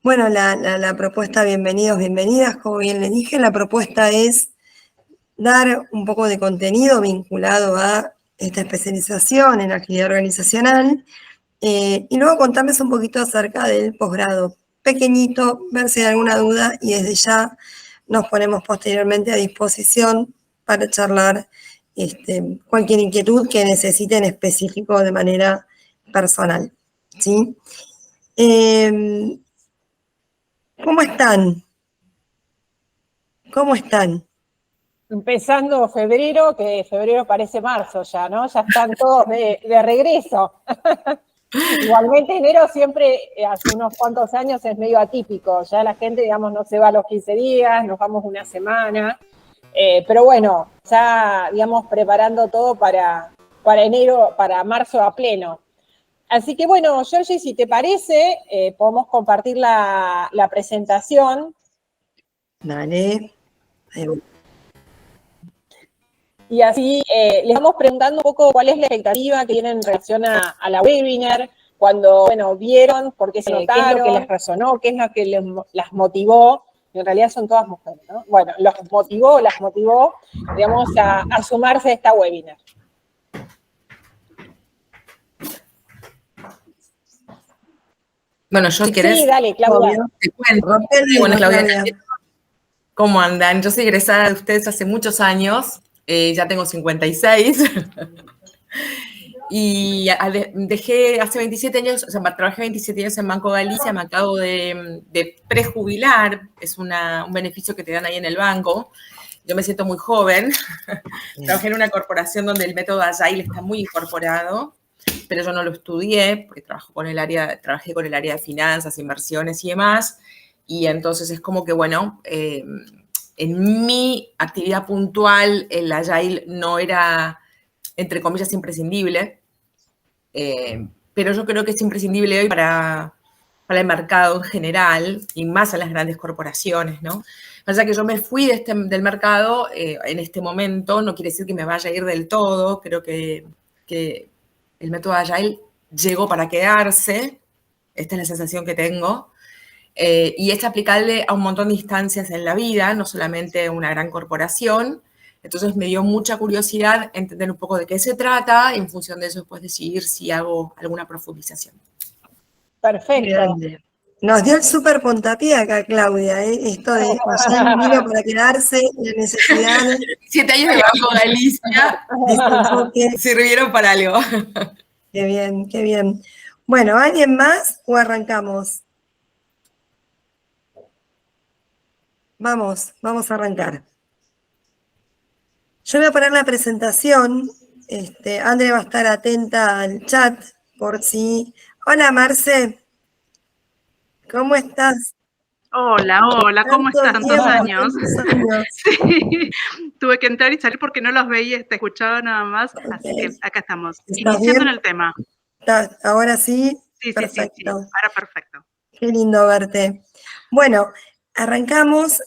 Bueno, la propuesta, bienvenidos, bienvenidas, como bien les dije, la propuesta es dar un poco de contenido vinculado a esta especialización en agilidad organizacional y luego contarles un poquito acerca del posgrado. Pequeñito, ver si hay alguna duda y desde ya nos ponemos posteriormente a disposición para charlar cualquier inquietud que necesiten específico de manera personal, ¿sí? ¿Cómo están? ¿Cómo están? Empezando febrero, que febrero parece marzo ya, ¿no? Ya están todos de regreso. Igualmente enero siempre, hace unos cuantos años, es medio atípico. Ya la gente, digamos, no se va a los 15 días, nos vamos una semana. Pero bueno, ya, digamos, preparando todo para enero, para marzo a pleno. Así que bueno, Georgie, si te parece, podemos compartir la presentación. Dale. Y así les vamos preguntando un poco cuál es la expectativa que tienen en relación a la webinar, cuando, bueno, vieron, por qué se notaron, qué es lo que les resonó, qué es lo que las motivó. En realidad son todas mujeres, ¿no? Bueno, las motivó, digamos, a sumarse a esta webinar. Bueno, yo si querés, sí, dale, Claudia. Te cuento. Bueno, Claudia, ¿cómo andan? Yo soy egresada de ustedes hace muchos años, ya tengo 56. Y dejé hace 27 años, o sea, trabajé 27 años en Banco Galicia, me acabo de prejubilar, es un beneficio que te dan ahí en el banco. Yo me siento muy joven. Trabajé en una corporación donde el método Agile está muy incorporado, pero yo no lo estudié porque trabajé con el área de finanzas, inversiones y demás. Y entonces es como que, bueno, en mi actividad puntual, el Agile no era, entre comillas, imprescindible. Pero yo creo que es imprescindible hoy para el mercado en general y más a las grandes corporaciones, ¿no? O sea que yo me fui del mercado en este momento, no quiere decir que me vaya a ir del todo, creo que el método Agile llegó para quedarse, esta es la sensación que tengo, y es aplicable a un montón de instancias en la vida, no solamente una gran corporación. Entonces me dio mucha curiosidad entender un poco de qué se trata y en función de eso después decidir si hago alguna profundización. Perfecto. Nos dio el súper puntapié acá, Claudia, esto de Agile vino para quedarse, la necesidad. 7 años de Banco Galicia sirvieron para algo. Qué bien, qué bien. Bueno, ¿alguien más o arrancamos? Vamos a arrancar. Yo voy a poner la presentación. Andre va a estar atenta al chat por si. Hola, Marce. ¿Cómo estás? Hola, ¿cómo están? ¿Tantos años? Sí, tuve que entrar y salir porque no los veía, te escuchaba nada más, así que acá estamos, iniciando en el tema. ¿Ahora sí? Sí, perfecto. Sí, ahora perfecto. Qué lindo verte. Bueno, arrancamos,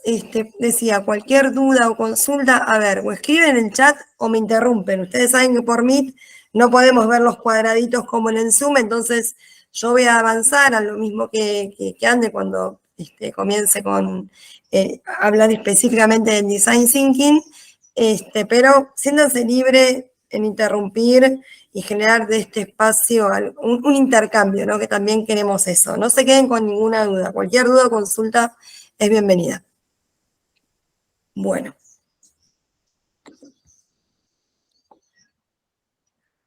decía, cualquier duda o consulta, a ver, o escriben en el chat o me interrumpen. Ustedes saben que por Meet no podemos ver los cuadraditos como en el Zoom, entonces yo voy a avanzar a lo mismo que Ande cuando comience con hablar específicamente del Design Thinking, pero siéntanse libre en interrumpir y generar de este espacio un intercambio, ¿no? Que también queremos eso. No se queden con ninguna duda. Cualquier duda o consulta es bienvenida. Bueno.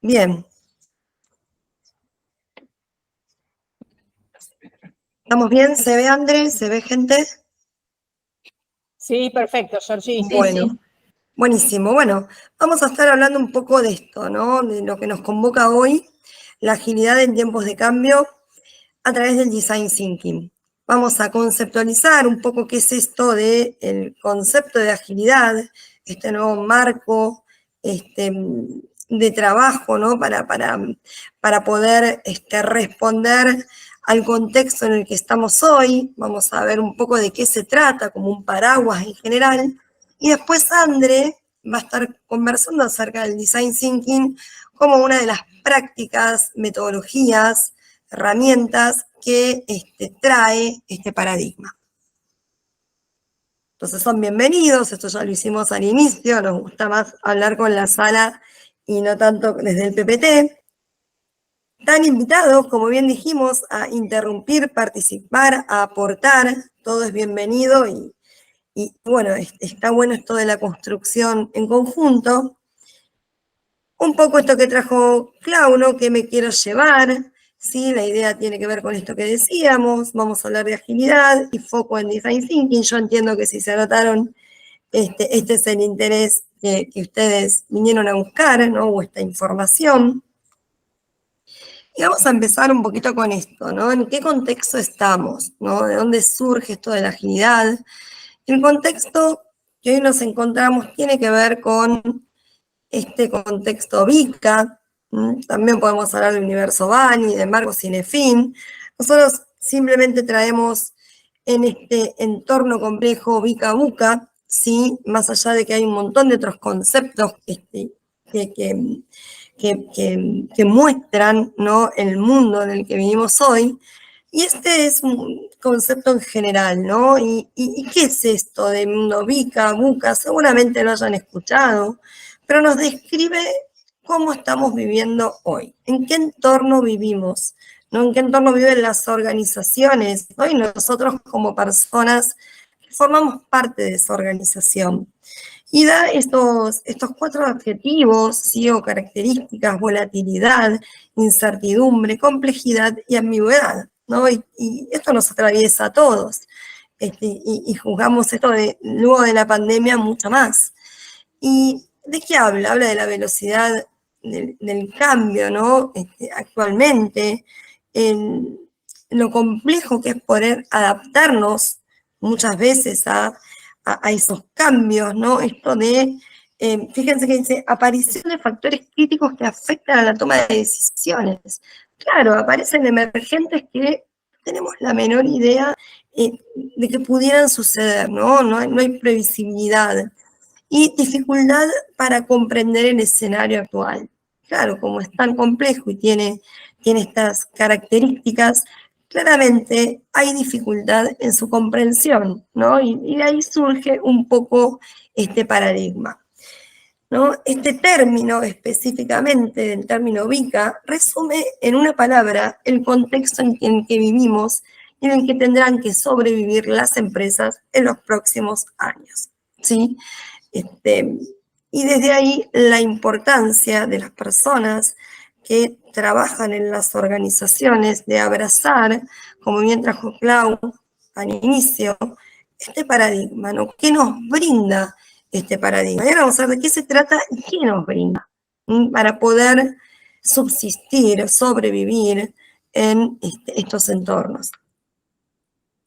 Bien. ¿Estamos bien? ¿Se ve, André? ¿Se ve, gente? Sí, perfecto, Georgie. Bueno. Sí. Buenísimo. Bueno, vamos a estar hablando un poco de esto, ¿no? De lo que nos convoca hoy, la agilidad en tiempos de cambio a través del Design Thinking. Vamos a conceptualizar un poco qué es esto del concepto de agilidad, este nuevo marco de trabajo, ¿no? Para poder responder al contexto en el que estamos hoy. Vamos a ver un poco de qué se trata, como un paraguas en general. Y después Andre va a estar conversando acerca del Design Thinking como una de las prácticas, metodologías, herramientas que trae este paradigma. Entonces son bienvenidos, esto ya lo hicimos al inicio, nos gusta más hablar con la sala y no tanto desde el PPT. Están invitados, como bien dijimos, a interrumpir, participar, a aportar, todo es bienvenido y bueno, está bueno esto de la construcción en conjunto. Un poco esto que trajo Clau, ¿no? ¿Qué me quiero llevar? ¿Sí? La idea tiene que ver con esto que decíamos, vamos a hablar de agilidad y foco en Design Thinking. Yo entiendo que si se anotaron, este es el interés que ustedes vinieron a buscar, ¿no? O esta información. Y vamos a empezar un poquito con esto, ¿no? ¿En qué contexto estamos? ¿No? ¿De dónde surge esto de la agilidad? El contexto que hoy nos encontramos tiene que ver con este contexto VICA, también podemos hablar del universo Bani, de Marco Cinefin. Nosotros simplemente traemos en este entorno complejo VICA-BUCA, ¿sí? Más allá de que hay un montón de otros conceptos que muestran, ¿no?, el mundo en el que vivimos hoy. Y este es un concepto en general, ¿no? ¿Y qué es esto de mundo VICA, BUCA? Seguramente lo hayan escuchado, pero nos describe cómo estamos viviendo hoy, en qué entorno vivimos, ¿no? En qué entorno viven las organizaciones, ¿no? Y nosotros como personas formamos parte de esa organización. Y da estos 4 adjetivos, ¿sí?, o características: volatilidad, incertidumbre, complejidad y ambigüedad, ¿no? Y esto nos atraviesa a todos. Y juzgamos esto luego de la pandemia mucho más. ¿Y de qué habla? Habla de la velocidad del cambio, ¿no? Actualmente, lo complejo que es poder adaptarnos muchas veces a esos cambios, ¿no? Esto de, fíjense que dice, aparición de factores críticos que afectan a la toma de decisiones. Claro, aparecen emergentes que tenemos la menor idea de que pudieran suceder, ¿no? No hay previsibilidad. Y dificultad para comprender el escenario actual. Claro, como es tan complejo y tiene estas características, claramente hay dificultad en su comprensión, ¿no? Y de ahí surge un poco este paradigma, ¿no? Este término, específicamente el término VICA, resume en una palabra el contexto en el que vivimos y en el que tendrán que sobrevivir las empresas en los próximos años, ¿sí? Y desde ahí la importancia de las personas que trabajan en las organizaciones de abrazar, como bien trajo Clau al inicio, este paradigma, ¿no? ¿Qué nos brinda este paradigma? Y ahora vamos a ver de qué se trata y qué nos brinda para poder subsistir, sobrevivir en estos entornos.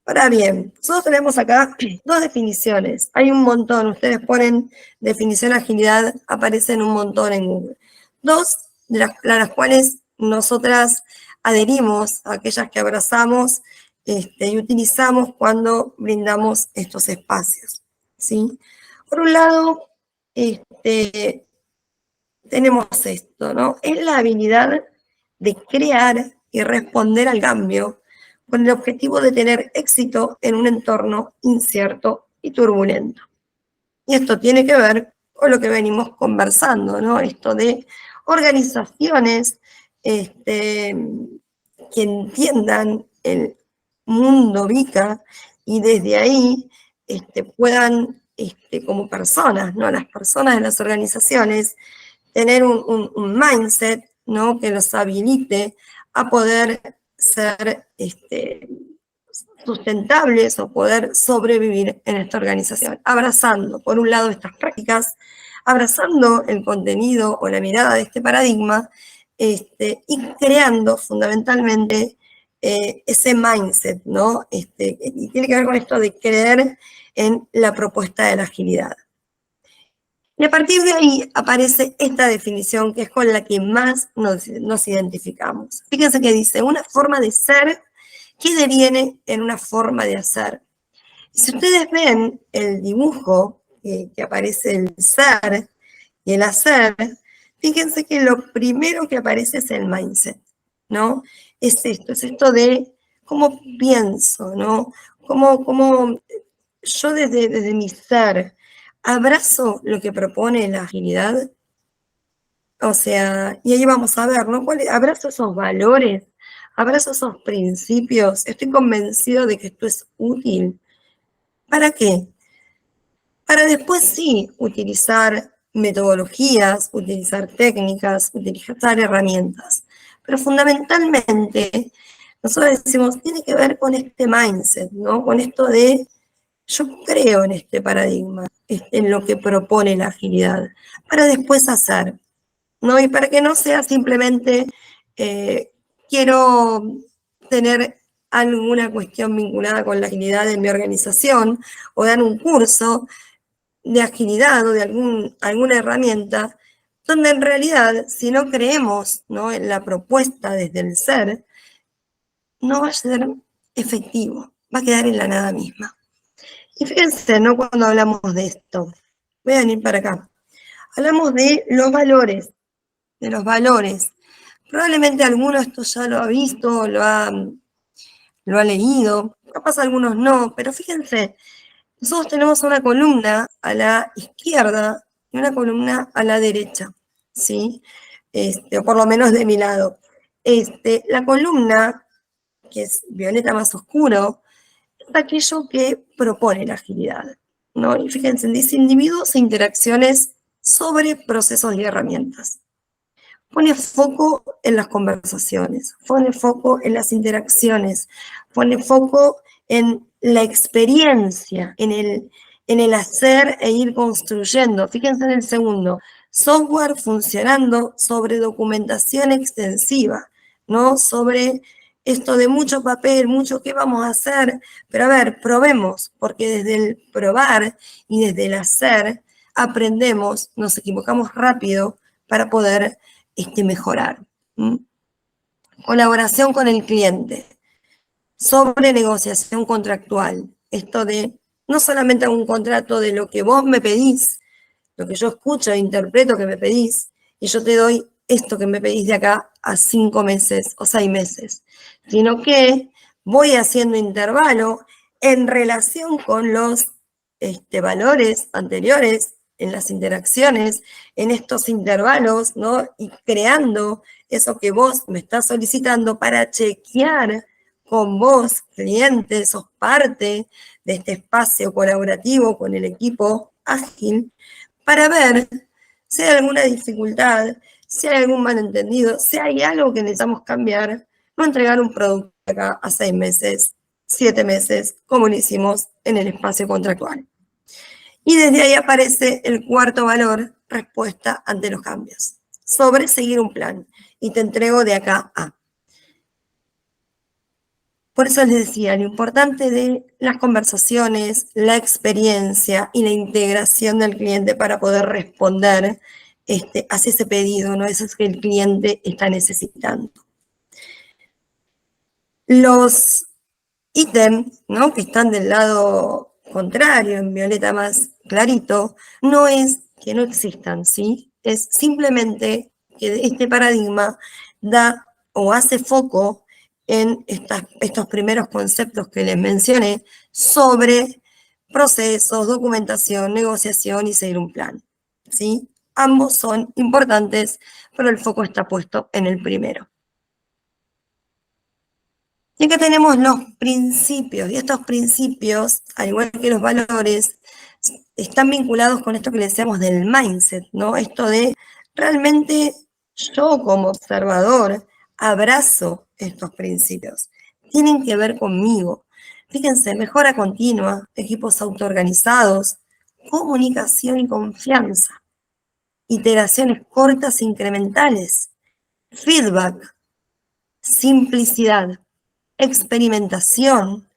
Ahora bien, nosotros tenemos acá 2 definiciones. Hay un montón, ustedes ponen definición agilidad, aparecen un montón en Google. 2 de las cuales nosotras adherimos, a aquellas que abrazamos y utilizamos cuando brindamos estos espacios, ¿sí? Por un lado, tenemos esto, ¿no? Es la habilidad de crear y responder al cambio con el objetivo de tener éxito en un entorno incierto y turbulento. Y esto tiene que ver con lo que venimos conversando, ¿no? Esto de organizaciones que entiendan el mundo VICA y desde ahí puedan, como personas, ¿no? Las personas de las organizaciones, tener un mindset, ¿no?, que los habilite a poder ser sustentables o poder sobrevivir en esta organización, abrazando, por un lado, estas prácticas, abrazando el contenido o la mirada de este paradigma y creando fundamentalmente ese mindset, ¿no? Y tiene que ver con esto de creer en la propuesta de la agilidad. Y a partir de ahí aparece esta definición que es con la que más nos identificamos. Fíjense que dice, una forma de ser que deviene en una forma de hacer. Y si ustedes ven el dibujo que aparece el ser y el hacer, fíjense que lo primero que aparece es el mindset, ¿no? Es esto de cómo pienso, ¿no? Cómo yo desde mi ser abrazo lo que propone la agilidad. O sea, y ahí vamos a ver, ¿no? Abrazo esos valores, abrazo esos principios, estoy convencido de que esto es útil. ¿Para qué? Para después sí utilizar metodologías, utilizar técnicas, utilizar herramientas. Pero fundamentalmente, nosotros decimos, tiene que ver con este mindset, ¿no? Con esto de, yo creo en este paradigma, en lo que propone la agilidad, para después hacer, ¿no? Y para que no sea simplemente, quiero tener alguna cuestión vinculada con la agilidad en mi organización o dar un curso de agilidad o de alguna herramienta, donde en realidad, si no creemos, ¿no?, en la propuesta desde el ser, no va a ser efectivo, va a quedar en la nada misma. Y fíjense, ¿no?, cuando hablamos de esto, voy a venir para acá, hablamos de los valores, Probablemente alguno esto ya lo ha visto, lo ha leído, capaz algunos no, pero fíjense, nosotros tenemos una columna a la izquierda y una columna a la derecha, ¿sí? O por lo menos de mi lado. La columna, que es violeta más oscuro, es aquello que propone la agilidad, ¿no? Y fíjense, dice individuos e interacciones sobre procesos y herramientas. Pone foco en las conversaciones, pone foco en las interacciones, pone foco en la experiencia, en el hacer e ir construyendo. Fíjense en el segundo, software funcionando sobre documentación extensiva, ¿no? Sobre esto de mucho papel, mucho qué vamos a hacer, pero a ver, probemos, porque desde el probar y desde el hacer aprendemos, nos equivocamos rápido para poder mejorar. Colaboración con el cliente, sobre negociación contractual, esto de no solamente un contrato de lo que vos me pedís, lo que yo escucho e interpreto que me pedís, y yo te doy esto que me pedís de acá a 5 meses o 6 meses, sino que voy haciendo intervalo en relación con los valores anteriores, en las interacciones, en estos intervalos, ¿no? Y creando eso que vos me estás solicitando para chequear con vos, cliente, sos parte de este espacio colaborativo con el equipo ágil, para ver si hay alguna dificultad, si hay algún malentendido, si hay algo que necesitamos cambiar, no entregar un producto acá a 6 meses, 7 meses, como lo hicimos en el espacio contractual. Y desde ahí aparece el cuarto valor, respuesta ante los cambios, sobre seguir un plan, y te entrego de acá a. Por eso les decía, lo importante de las conversaciones, la experiencia y la integración del cliente para poder responder hacia ese pedido, ¿no? Eso es que el cliente está necesitando. Los ítems, ¿no?, que están del lado contrario, en violeta más clarito, no es que no existan, ¿sí? Es simplemente que este paradigma da o hace foco en estos primeros conceptos que les mencioné sobre procesos, documentación, negociación y seguir un plan, ¿sí? Ambos son importantes, pero el foco está puesto en el primero. Y acá tenemos los principios, y estos principios, al igual que los valores, están vinculados con esto que le decíamos del mindset, ¿no? Esto de realmente yo como observador abrazo estos principios. Tienen que ver conmigo. Fíjense, mejora continua, equipos autoorganizados, comunicación y confianza, iteraciones cortas e incrementales, feedback, simplicidad, experimentación,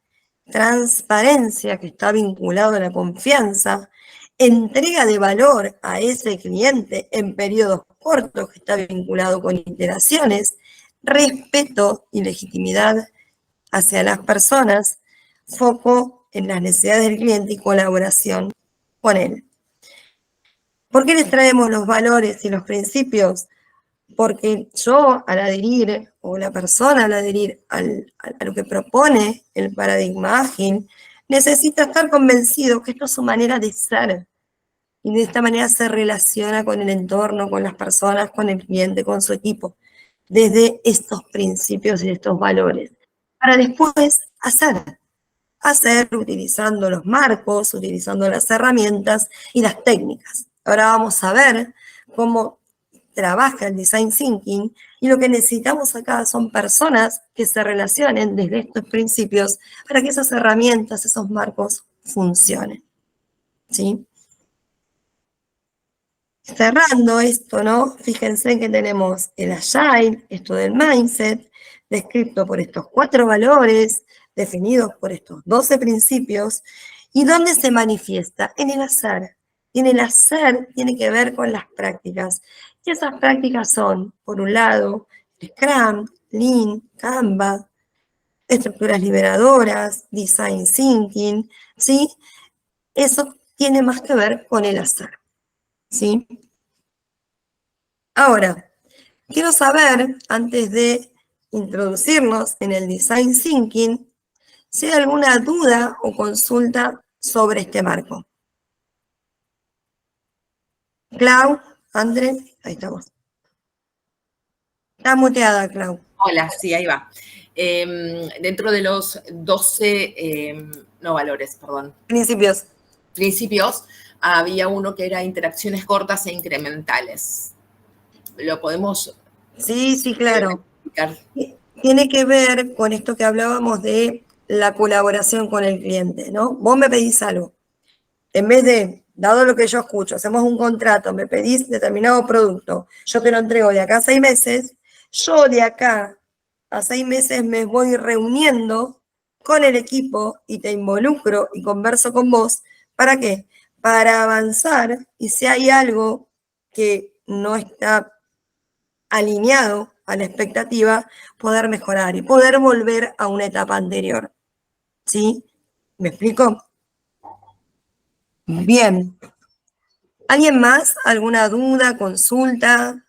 transparencia, que está vinculado a la confianza, entrega de valor a ese cliente en periodos cortos, que está vinculado con iteraciones, respeto y legitimidad hacia las personas, foco en las necesidades del cliente y colaboración con él. ¿Por qué les traemos los valores y los principios? Porque yo al adherir, o la persona al adherir a lo que propone el paradigma ágil, necesita estar convencido que esto es su manera de ser. Y de esta manera se relaciona con el entorno, con las personas, con el cliente, con su equipo, desde estos principios y estos valores. Para después hacer utilizando los marcos, utilizando las herramientas y las técnicas. Ahora vamos a ver cómo trabaja el Design Thinking, y lo que necesitamos acá son personas que se relacionen desde estos principios para que esas herramientas, esos marcos funcionen. ¿Sí? Cerrando esto, ¿no? Fíjense que tenemos el Agile, esto del mindset, descrito por estos 4 valores, definidos por estos 12 principios, y ¿dónde se manifiesta? En el hacer. Y en el hacer tiene que ver con las prácticas. Y esas prácticas son, por un lado, Scrum, Lean, Canva, estructuras liberadoras, Design Thinking, ¿sí? Eso tiene más que ver con el hacer, ¿sí? Ahora, quiero saber, antes de introducirnos en el Design Thinking, si hay alguna duda o consulta sobre este marco. Clau, André, ahí estamos. Está muteada, Clau. Hola, sí, ahí va. Dentro de los 12, no valores, perdón. Principios, había uno que era interacciones cortas e incrementales. ¿Lo podemos? Sí, claro. Explicar? Tiene que ver con esto que hablábamos de la colaboración con el cliente, ¿no? Vos me pedís algo. En vez de, dado lo que yo escucho, hacemos un contrato, me pedís determinado producto, yo te lo entrego de acá a 6 meses, yo de acá a 6 meses me voy reuniendo con el equipo y te involucro y converso con vos. ¿Para qué? Para avanzar, y si hay algo que no está alineado a la expectativa, poder mejorar y poder volver a una etapa anterior. ¿Sí? ¿Me explico? Bien. ¿Alguien más? ¿Alguna duda, consulta?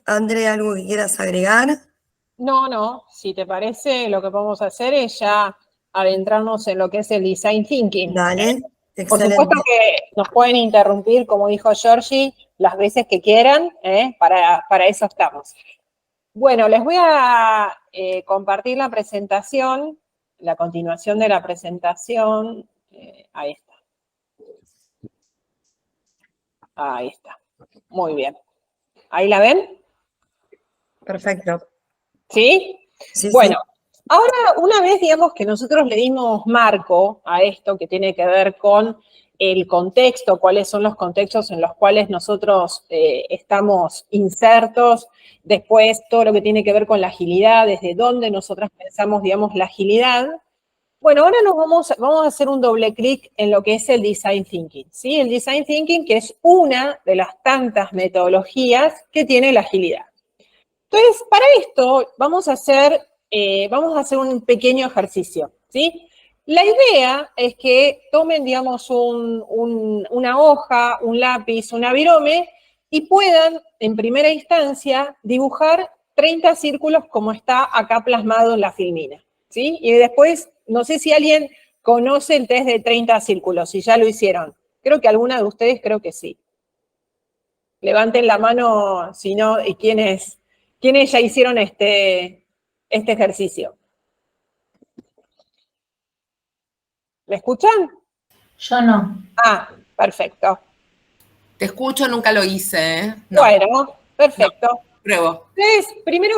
Andrea, ¿algo que quieras agregar? No, si te parece, lo que podemos hacer es ya adentrarnos en lo que es el Design Thinking. Dale, excelente. Por supuesto que nos pueden interrumpir, como dijo Georgie, las veces que quieran, para eso estamos. Bueno, les voy a compartir la presentación, la continuación de la presentación. Ahí está. Ahí está. Muy bien. ¿Ahí la ven? Perfecto. ¿Sí? Sí, bueno, ahora una vez, digamos, que nosotros le dimos marco a esto que tiene que ver con el contexto, cuáles son los contextos en los cuales nosotros estamos insertos, después todo lo que tiene que ver con la agilidad, desde dónde nosotros pensamos, digamos, la agilidad. Bueno, ahora vamos a hacer un doble clic en lo que es el Design Thinking, ¿sí? El Design Thinking, que es una de las tantas metodologías que tiene la agilidad. Entonces, para esto vamos a hacer un pequeño ejercicio, ¿sí? La idea es que tomen, digamos, una hoja, un lápiz, una virome, y puedan, en primera instancia, dibujar 30 círculos como está acá plasmado en la filmina, ¿sí? Y después, no sé si alguien conoce el test de 30 círculos, si ya lo hicieron. Creo que alguna de ustedes, creo que sí. Levanten la mano, si no, y ¿quiénes ya hicieron este ejercicio? ¿Me escuchan? Yo no. Ah, perfecto. Te escucho, nunca lo hice, ¿eh? No. Bueno, perfecto. No, pruebo. Entonces, primero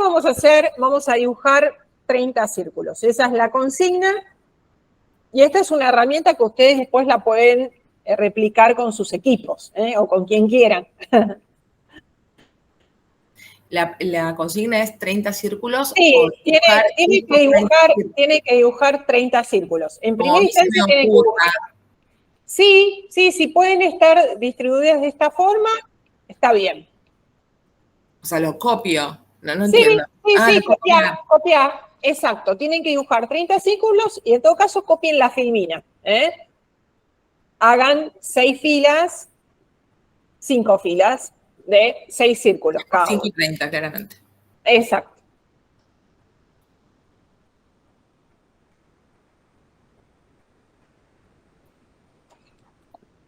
vamos a dibujar 30 círculos. Esa es la consigna. Y esta es una herramienta que ustedes después la pueden replicar con sus equipos, o con quien quieran. La consigna es 30 círculos. Sí, tiene que dibujar 30 círculos. En primera instancia tiene que dibujar. Sí, pueden estar distribuidas de esta forma, está bien. O sea, lo copio. No entiendo. Sí, copia. Exacto, tienen que dibujar 30 círculos y en todo caso copien la filmina. Hagan 6 filas, 5 filas, de 6 círculos cada uno. 5 y 30, claramente. Exacto.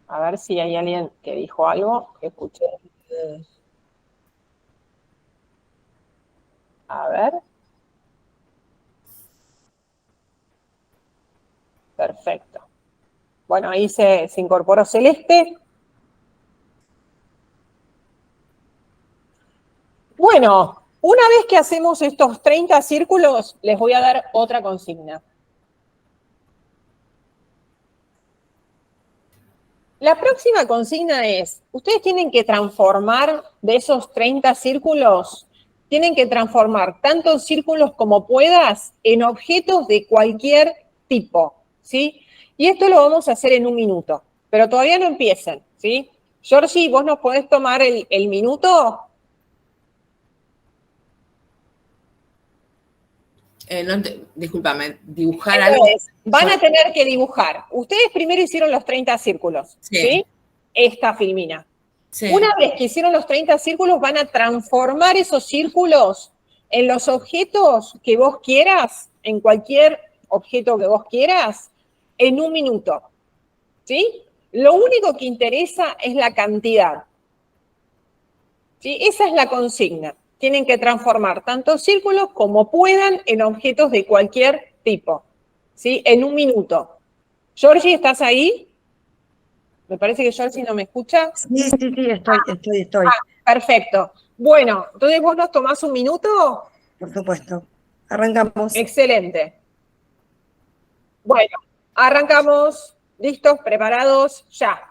A ver si hay alguien que dijo algo que escuché. A ver. Perfecto. Bueno, ahí se incorporó Celeste. Bueno, una vez que hacemos estos 30 círculos, les voy a dar otra consigna. La próxima consigna es, ustedes tienen que transformar de esos 30 círculos, tienen que transformar tantos círculos como puedas en objetos de cualquier tipo, ¿sí? Y esto lo vamos a hacer en 1 minuto, pero todavía no empiecen, ¿sí? Georgie, ¿vos nos podés tomar el minuto? Discúlpame, dibujar algo. Van a tener que dibujar. Ustedes primero hicieron los 30 círculos, ¿sí? Esta filmina. Sí. Una vez que hicieron los 30 círculos, van a transformar esos círculos en los objetos que vos quieras, en cualquier objeto que vos quieras, en 1 minuto, ¿sí? Lo único que interesa es la cantidad, ¿sí? Esa es la consigna. Tienen que transformar tantos círculos como puedan en objetos de cualquier tipo, ¿sí? En 1 minuto. Georgie, ¿estás ahí? Me parece que Georgie no me escucha. Sí, estoy. Perfecto. Bueno, entonces vos nos tomás 1 minuto. Por supuesto. Arrancamos. Excelente. Bueno, arrancamos. ¿Listos? ¿Preparados? Ya.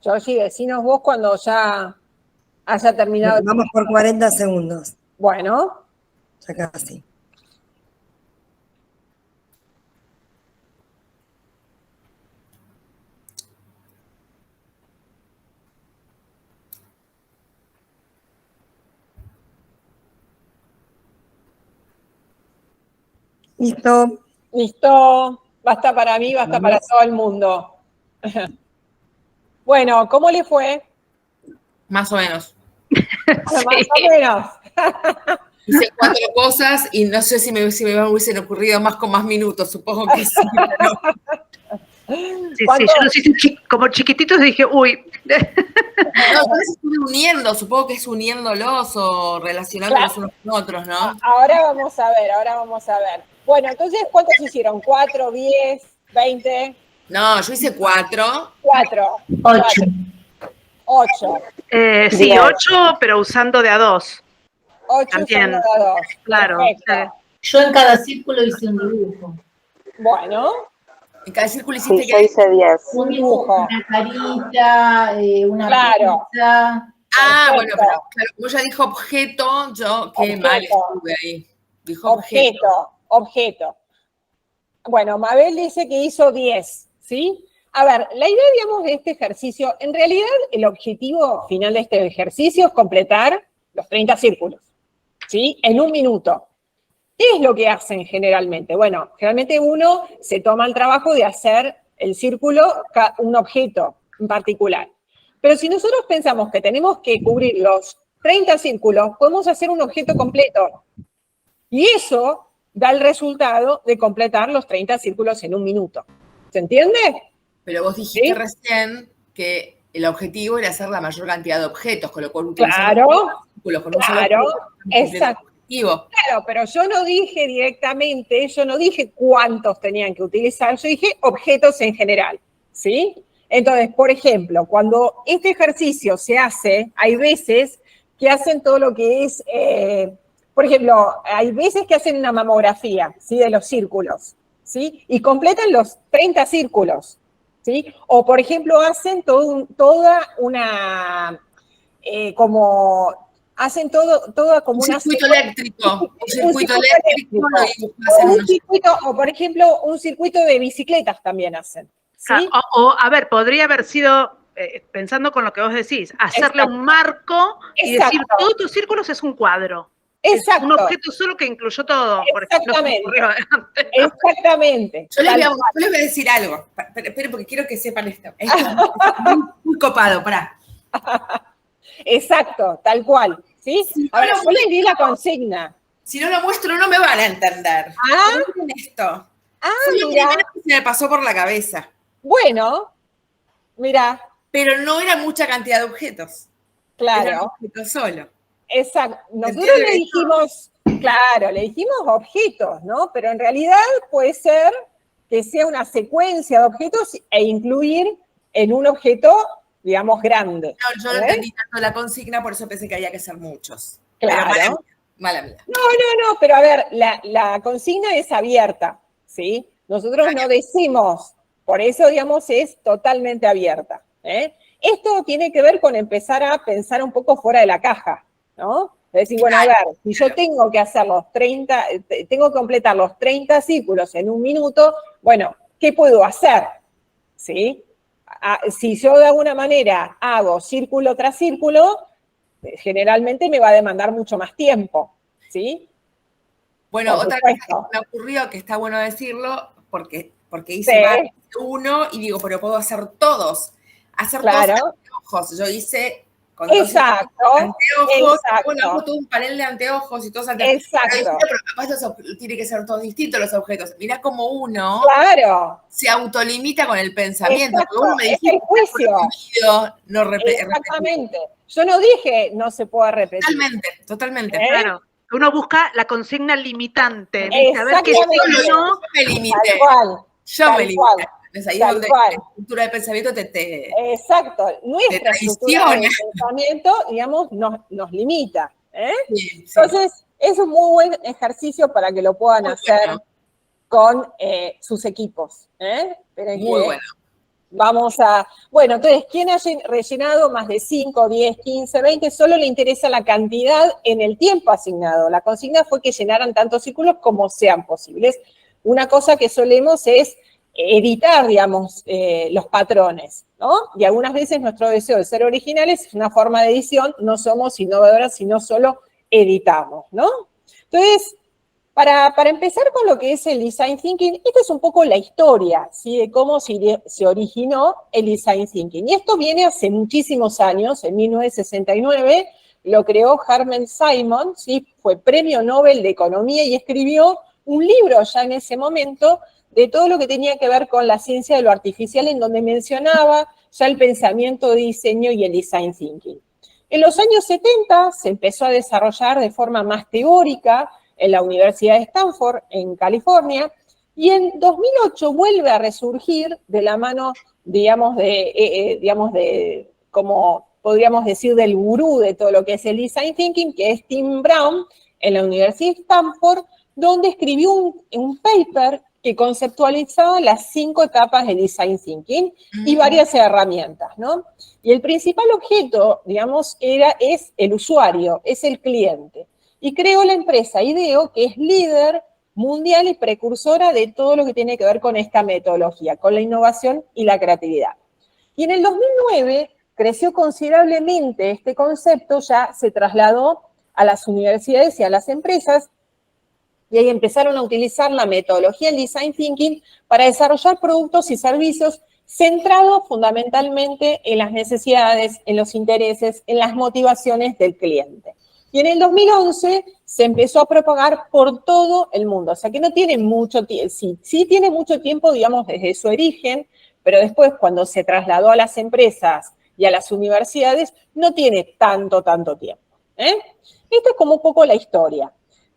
Georgie, decinos vos cuando ya haya terminado. Vamos por 40 segundos. Bueno. Ya casi. Listo. Listo. Basta para mí, basta para todo el mundo. Bueno, ¿cómo le fue? Más o menos. Más o menos. Hice 4 cosas y no sé si me hubiesen ocurrido más con más minutos, supongo que sí. Sí, yo los hice como chiquititos y dije, uy. No, entonces estuve uniendo, supongo que es uniéndolos o relacionándolos unos con otros, ¿no? Ahora vamos a ver. Bueno, entonces, ¿cuántos hicieron? ¿4, 10, 20? No, yo hice 4. 4. 8. Sí, 8, pero usando de a 2. 8 también. Usando de a 2. Claro. Yo en cada círculo hice un dibujo. Bueno. En cada círculo hiciste yo hice 10. Un dibujo. Una carita, una pizza. Bueno, pero claro, como ella dijo objeto, yo qué mal estuve ahí. Dijo objeto. Bueno, Mabel dice que hizo 10, ¿sí? A ver, la idea, digamos, de este ejercicio, en realidad el objetivo final de este ejercicio es completar los 30 círculos, ¿sí? En 1 minuto. ¿Qué es lo que hacen generalmente? Bueno, generalmente uno se toma el trabajo de hacer el círculo, un objeto en particular. Pero si nosotros pensamos que tenemos que cubrir los 30 círculos, podemos hacer un objeto completo. Y eso da el resultado de completar los 30 círculos en 1 minuto. ¿Se entiende? Pero vos dijiste recién que el objetivo era hacer la mayor cantidad de objetos, con lo cual utilizar círculos con un solo objeto, exacto. Claro, pero yo no dije directamente, yo no dije cuántos tenían que utilizar, yo dije objetos en general, ¿sí? Entonces, por ejemplo, cuando este ejercicio se hace, hay veces que hacen todo lo que es, por ejemplo, hay veces que hacen una mamografía, ¿sí? De los círculos, ¿sí? Y completan los 30 círculos, ¿sí? O, por ejemplo, hacen toda una como hacen todo como un una circuito eléctrico. O, por ejemplo, un circuito de bicicletas también hacen. ¿sí? A ver, podría haber sido, pensando con lo que vos decís, hacerle un marco y decir, todos tus círculos es un cuadro. Exacto. Es un objeto solo que incluyó todo. Exactamente. Exactamente. Yo les voy a decir algo. Esperen, porque quiero que sepan esto. Esto es muy copado, pará. Exacto, tal cual. ¿sí? Si Ahora, no yo les di la consigna. Si no lo muestro, no me van a entender. Miren esto. Fue lo primero que se me pasó por la cabeza. Bueno, mira. Pero no era mucha cantidad de objetos. Claro. Era un objeto solo. Exacto. Nosotros le dijimos, claro, le dijimos objetos, ¿no? Pero en realidad puede ser que sea una secuencia de objetos e incluir en un objeto, digamos, grande. No, yo no entendí tanto la consigna, por eso pensé que había que ser muchos. Claro. Pero mala mía. No, pero a ver, la consigna es abierta, ¿sí? Nosotros no decimos, por eso, digamos, es totalmente abierta. Esto tiene que ver con empezar a pensar un poco fuera de la caja, ¿no? Es decir, bueno, a ver, si yo tengo que hacer tengo que completar los 30 círculos en un minuto, bueno, ¿qué puedo hacer? ¿Sí? Si yo de alguna manera hago círculo tras círculo, generalmente me va a demandar mucho más tiempo, ¿sí? Bueno, otra cosa que me ocurrió, que está bueno decirlo, porque hice más de uno y digo, pero puedo hacer todos. Hacer todos anteojos. Yo hice con anteojos, bueno, hago todo un panel de anteojos y todos anteojos. Exacto. Pero capaz tiene que ser todos distintos los objetos. Mirá como uno se autolimita con el pensamiento. Uno me dice, es el juicio. Exactamente. Yo no dije no se pueda repetir. Totalmente. Claro. Uno busca la consigna limitante. A ver qué yo me limité. Yo me limité. Es ahí donde la estructura de pensamiento Exacto. Nuestra estructura de pensamiento, digamos, nos limita. Sí. Entonces, es un muy buen ejercicio para que lo puedan hacer con sus equipos. Muy bueno. Vamos a... Bueno, entonces, ¿quién ha rellenado más de 5, 10, 15, 20? Solo le interesa la cantidad en el tiempo asignado. La consigna fue que llenaran tantos círculos como sean posibles. Una cosa que solemos es editar, digamos, los patrones, ¿no? Y algunas veces nuestro deseo de ser originales es una forma de edición, no somos innovadoras, sino solo editamos, ¿no? Entonces, para empezar con lo que es el Design Thinking, esta es un poco la historia, ¿sí? De cómo se originó el Design Thinking. Y esto viene hace muchísimos años, en 1969, lo creó Hermann Simon, ¿sí? Fue premio Nobel de Economía y escribió un libro ya en ese momento de todo lo que tenía que ver con la ciencia de lo artificial, en donde mencionaba ya el pensamiento de diseño y el Design Thinking. En los años 70 se empezó a desarrollar de forma más teórica en la Universidad de Stanford, en California, y en 2008 vuelve a resurgir de la mano, digamos, como podríamos decir, del gurú de todo lo que es el Design Thinking, que es Tim Brown, en la Universidad de Stanford, donde escribió un paper que conceptualizaba las 5 etapas del Design Thinking y varias herramientas, ¿no? Y el principal objeto, digamos, es el usuario, es el cliente. Y creó la empresa IDEO, que es líder mundial y precursora de todo lo que tiene que ver con esta metodología, con la innovación y la creatividad. Y en el 2009 creció considerablemente este concepto, ya se trasladó a las universidades y a las empresas, y ahí empezaron a utilizar la metodología del Design Thinking para desarrollar productos y servicios centrados fundamentalmente en las necesidades, en los intereses, en las motivaciones del cliente. Y en el 2011 se empezó a propagar por todo el mundo. O sea que no tiene mucho tiempo, sí tiene mucho tiempo, digamos, desde su origen, pero después cuando se trasladó a las empresas y a las universidades, no tiene tanto tiempo. Esto es como un poco la historia.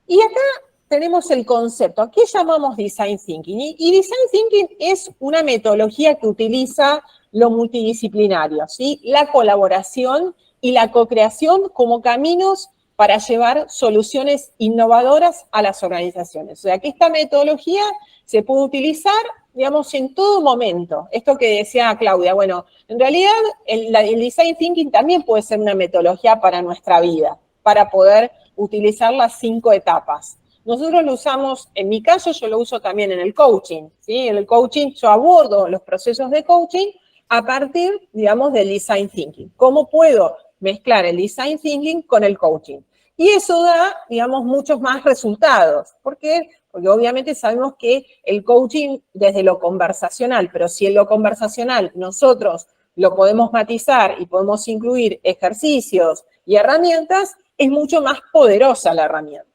Y acá tenemos el concepto. ¿A qué llamamos Design Thinking? Y Design Thinking es una metodología que utiliza lo multidisciplinario, ¿sí? La colaboración y la co-creación como caminos para llevar soluciones innovadoras a las organizaciones. O sea, que esta metodología se puede utilizar digamos, en todo momento. Esto que decía Claudia, bueno, en realidad el Design Thinking también puede ser una metodología para nuestra vida, para poder utilizar las 5 etapas. Nosotros lo usamos, en mi caso, yo lo uso también en el coaching, ¿sí? En el coaching yo abordo los procesos de coaching a partir, digamos, del Design Thinking. ¿Cómo puedo mezclar el Design Thinking con el coaching? Y eso da, digamos, muchos más resultados. ¿Por qué? Porque obviamente sabemos que el coaching desde lo conversacional, pero si en lo conversacional nosotros lo podemos matizar y podemos incluir ejercicios y herramientas, es mucho más poderosa la herramienta.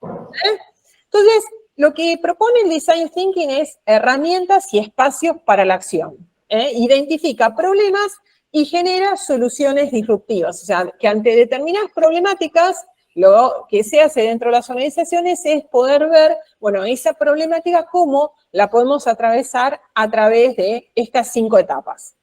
Entonces, lo que propone el Design Thinking es herramientas y espacios para la acción. Identifica problemas y genera soluciones disruptivas. O sea, que ante determinadas problemáticas, lo que se hace dentro de las organizaciones es poder ver, bueno, esa problemática, cómo la podemos atravesar a través de estas 5 etapas.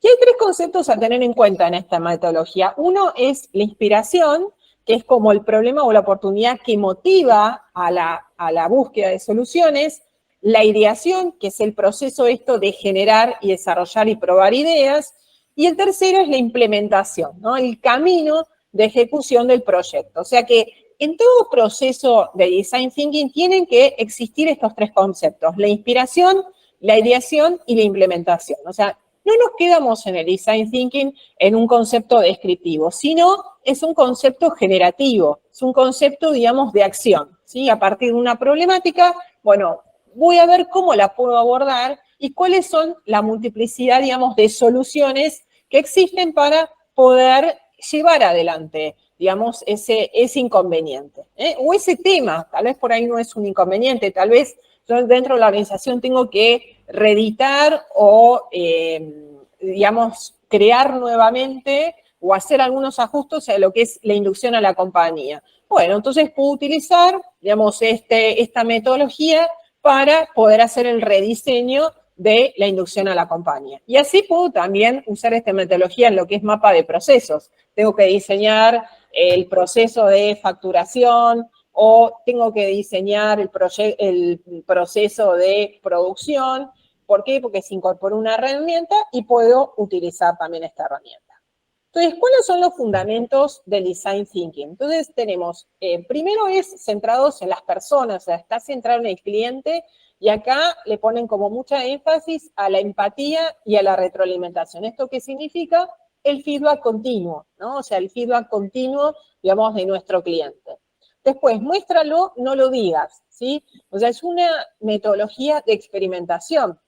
Y hay 3 conceptos a tener en cuenta en esta metodología. Uno es la inspiración, que es como el problema o la oportunidad que motiva a la búsqueda de soluciones. La ideación, que es el proceso esto de generar y desarrollar y probar ideas. Y el tercero es la implementación, ¿no? El camino de ejecución del proyecto. O sea que en todo proceso de Design Thinking tienen que existir estos 3 conceptos: la inspiración, la ideación y la implementación. O sea, no nos quedamos en el Design Thinking en un concepto descriptivo, sino es un concepto generativo, es un concepto, digamos, de acción, ¿sí? A partir de una problemática, bueno, voy a ver cómo la puedo abordar y cuáles son la multiplicidad, digamos, de soluciones que existen para poder llevar adelante, digamos, ese inconveniente, o ese tema. Tal vez por ahí no es un inconveniente, tal vez yo dentro de la organización tengo que reeditar o, digamos, crear nuevamente o hacer algunos ajustes a lo que es la inducción a la compañía. Bueno, entonces puedo utilizar, digamos, esta metodología para poder hacer el rediseño de la inducción a la compañía. Y así puedo también usar esta metodología en lo que es mapa de procesos. Tengo que diseñar el proceso de facturación o tengo que diseñar el proceso de producción. ¿Por qué? Porque se incorpora una herramienta y puedo utilizar también esta herramienta. Entonces, ¿cuáles son los fundamentos del Design Thinking? Entonces, tenemos, primero es centrados en las personas, o sea, está centrado en el cliente. Y acá le ponen como mucha énfasis a la empatía y a la retroalimentación. ¿Esto qué significa? El feedback continuo, ¿no? O sea, el feedback continuo, digamos, de nuestro cliente. Después, muéstralo, no lo digas, ¿sí? O sea, es una metodología de experimentación,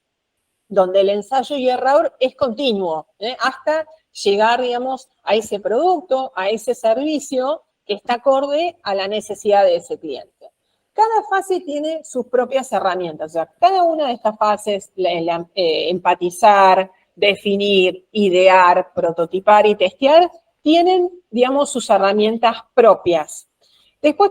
donde el ensayo y error es continuo, hasta llegar, digamos, a ese producto, a ese servicio que está acorde a la necesidad de ese cliente. Cada fase tiene sus propias herramientas, o sea, cada una de estas fases, empatizar, definir, idear, prototipar y testear, tienen, digamos, sus herramientas propias. Después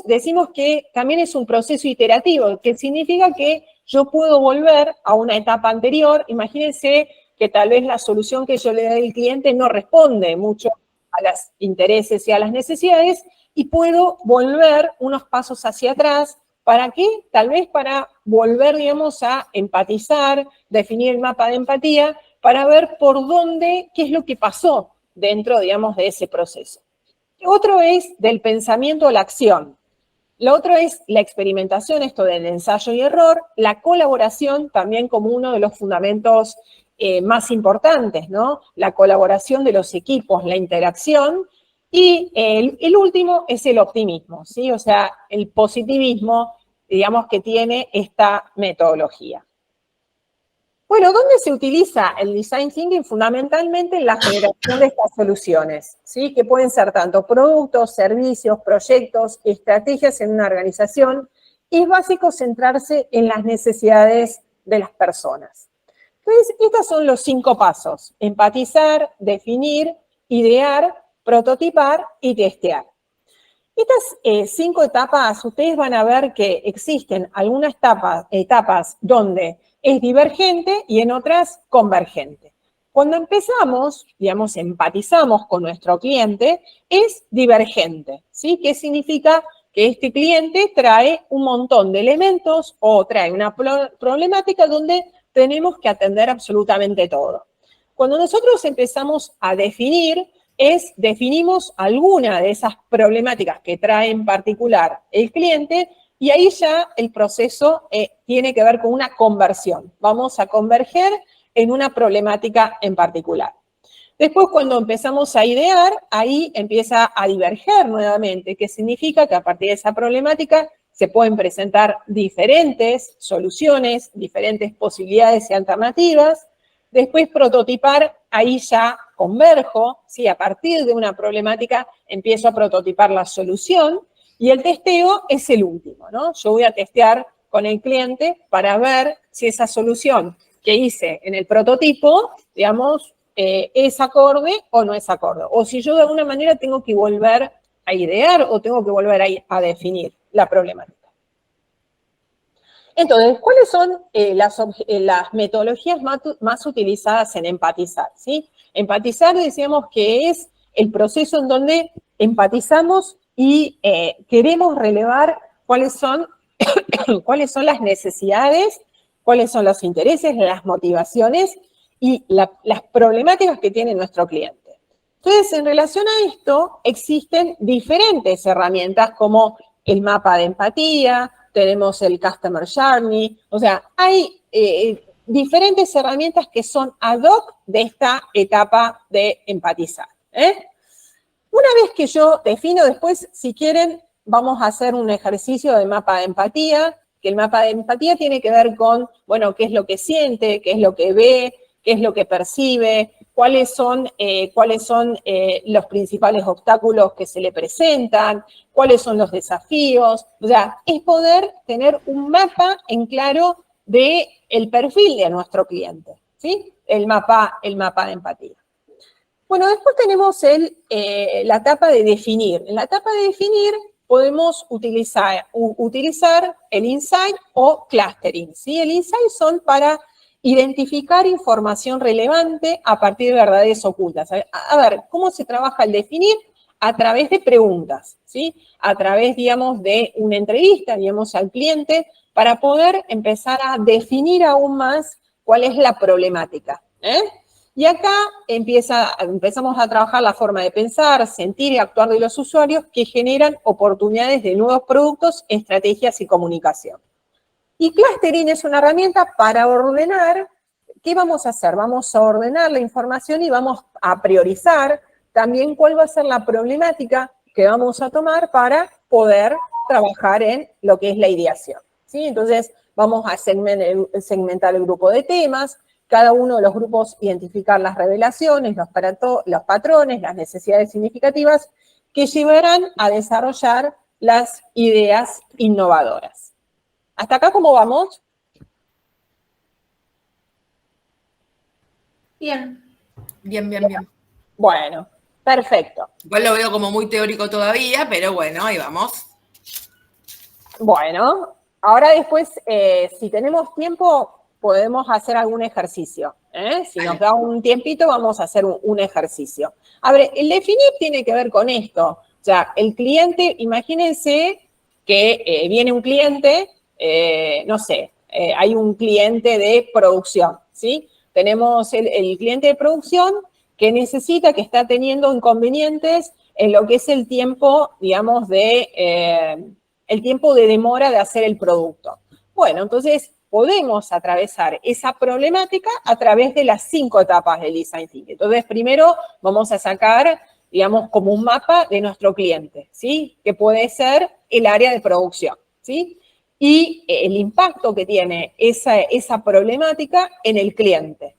decimos que también es un proceso iterativo, que significa que yo puedo volver a una etapa anterior. Imagínense que tal vez la solución que yo le doy al cliente no responde mucho a los intereses y a las necesidades, y puedo volver unos pasos hacia atrás. ¿Para qué? Tal vez para volver, digamos, a empatizar, definir el mapa de empatía, para ver por dónde, qué es lo que pasó dentro, digamos, de ese proceso. Otro es del pensamiento a la acción. Lo otro es la experimentación, esto del ensayo y error, la colaboración también como uno de los fundamentos más importantes, ¿no? La colaboración de los equipos, la interacción. Y el último es el optimismo, ¿sí? O sea, el positivismo, digamos, que tiene esta metodología. Bueno, ¿dónde se utiliza el Design Thinking? Fundamentalmente en la generación de estas soluciones, ¿sí? Que pueden ser tanto productos, servicios, proyectos, estrategias en una organización. Y es básico centrarse en las necesidades de las personas. Entonces, estos son los 5 pasos: empatizar, definir, idear, prototipar y testear. Estas 5 etapas, ustedes van a ver que existen algunas etapas donde es divergente y en otras convergente. Cuando empezamos, digamos, empatizamos con nuestro cliente, es divergente, ¿sí? ¿Qué significa? Que este cliente trae un montón de elementos o trae una problemática donde tenemos que atender absolutamente todo. Cuando nosotros empezamos a definir, definimos alguna de esas problemáticas que trae en particular el cliente, y ahí ya el proceso tiene que ver con una conversión. Vamos a converger en una problemática en particular. Después, cuando empezamos a idear, ahí empieza a diverger nuevamente, que significa que a partir de esa problemática se pueden presentar diferentes soluciones, diferentes posibilidades y alternativas. Después, prototipar, ahí ya converjo, ¿sí? A partir de una problemática empiezo a prototipar la solución, y el testeo es el último, ¿no? Yo voy a testear con el cliente para ver si esa solución que hice en el prototipo, digamos, es acorde o no es acorde. O si yo de alguna manera tengo que volver a idear o tengo que volver a definir la problemática. Entonces, ¿cuáles son las metodologías más utilizadas en empatizar? ¿Sí? Empatizar, decíamos que es el proceso en donde empatizamos y queremos relevar cuáles son las necesidades, cuáles son los intereses, las motivaciones y las problemáticas que tiene nuestro cliente. Entonces, en relación a esto, existen diferentes herramientas como el mapa de empatía, tenemos el Customer Journey, o sea, hay diferentes herramientas que son ad hoc de esta etapa de empatizar. Una vez que yo defino, después, si quieren, vamos a hacer un ejercicio de mapa de empatía, que el mapa de empatía tiene que ver con, bueno, qué es lo que siente, qué es lo que ve, qué es lo que percibe, cuáles son los principales obstáculos que se le presentan, cuáles son los desafíos. O sea, es poder tener un mapa en claro del perfil de nuestro cliente, ¿sí? El mapa de empatía. Bueno, después tenemos la etapa de definir. En la etapa de definir podemos utilizar el insight o clustering, ¿sí? El insight son para identificar información relevante a partir de verdades ocultas. A ver, ¿cómo se trabaja el definir? A través de preguntas, ¿sí? A través, digamos, de una entrevista, digamos, al cliente, para poder empezar a definir aún más cuál es la problemática, Y acá empezamos a trabajar la forma de pensar, sentir y actuar de los usuarios que generan oportunidades de nuevos productos, estrategias y comunicación. Y clustering es una herramienta para ordenar. ¿Qué vamos a hacer? Vamos a ordenar la información y vamos a priorizar también cuál va a ser la problemática que vamos a tomar para poder trabajar en lo que es la ideación, ¿sí? Entonces, vamos a segmentar el grupo de temas, cada uno de los grupos identificar las revelaciones, los patrones, las necesidades significativas que llevarán a desarrollar las ideas innovadoras. ¿Hasta acá cómo vamos? Bien. Bueno, perfecto. Igual lo veo como muy teórico todavía, pero bueno, ahí vamos. Bueno, ahora después, si tenemos tiempo, podemos hacer algún ejercicio. Si nos da un tiempito, vamos a hacer un ejercicio. A ver, el definir tiene que ver con esto. O sea, el cliente, imagínense que viene un cliente, no sé, hay un cliente de producción, ¿sí? Tenemos el cliente de producción que necesita, que está teniendo inconvenientes en lo que es el tiempo, digamos, el tiempo de demora de hacer el producto. Bueno, entonces podemos atravesar esa problemática a través de las 5 etapas del Design Thinking. Entonces, primero vamos a sacar, digamos, como un mapa de nuestro cliente, ¿sí? Que puede ser el área de producción, ¿sí? Y el impacto que tiene esa problemática en el cliente.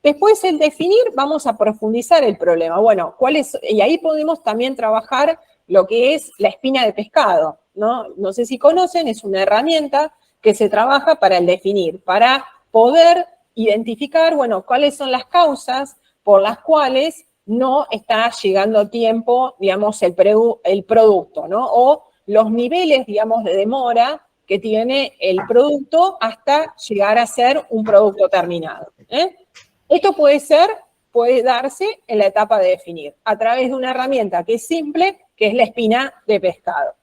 Después, el definir, vamos a profundizar el problema. Bueno, y ahí podemos también trabajar lo que es la espina de pescado, ¿no? No sé si conocen, es una herramienta que se trabaja para el definir, para poder identificar, bueno, cuáles son las causas por las cuales no está llegando a tiempo, digamos, el producto, ¿no? O los niveles, digamos, de demora que tiene el producto hasta llegar a ser un producto terminado. Esto puede darse en la etapa de definir, a través de una herramienta que es simple, que es la espina de pescado.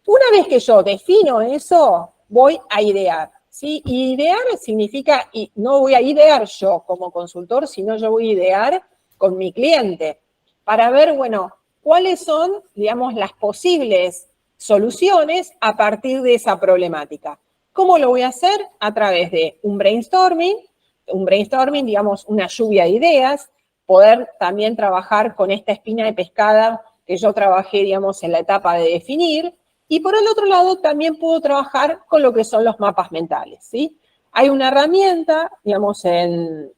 Una vez que yo defino eso, voy a idear, ¿sí? Y idear significa, y no voy a idear yo como consultor, sino yo voy a idear con mi cliente para ver, bueno, cuáles son, digamos, las posibles soluciones a partir de esa problemática. ¿Cómo lo voy a hacer? A través de un brainstorming, digamos, una lluvia de ideas, poder también trabajar con esta espina de pescada que yo trabajé, digamos, en la etapa de definir, y por el otro lado también puedo trabajar con lo que son los mapas mentales, ¿sí? Hay una herramienta, digamos, en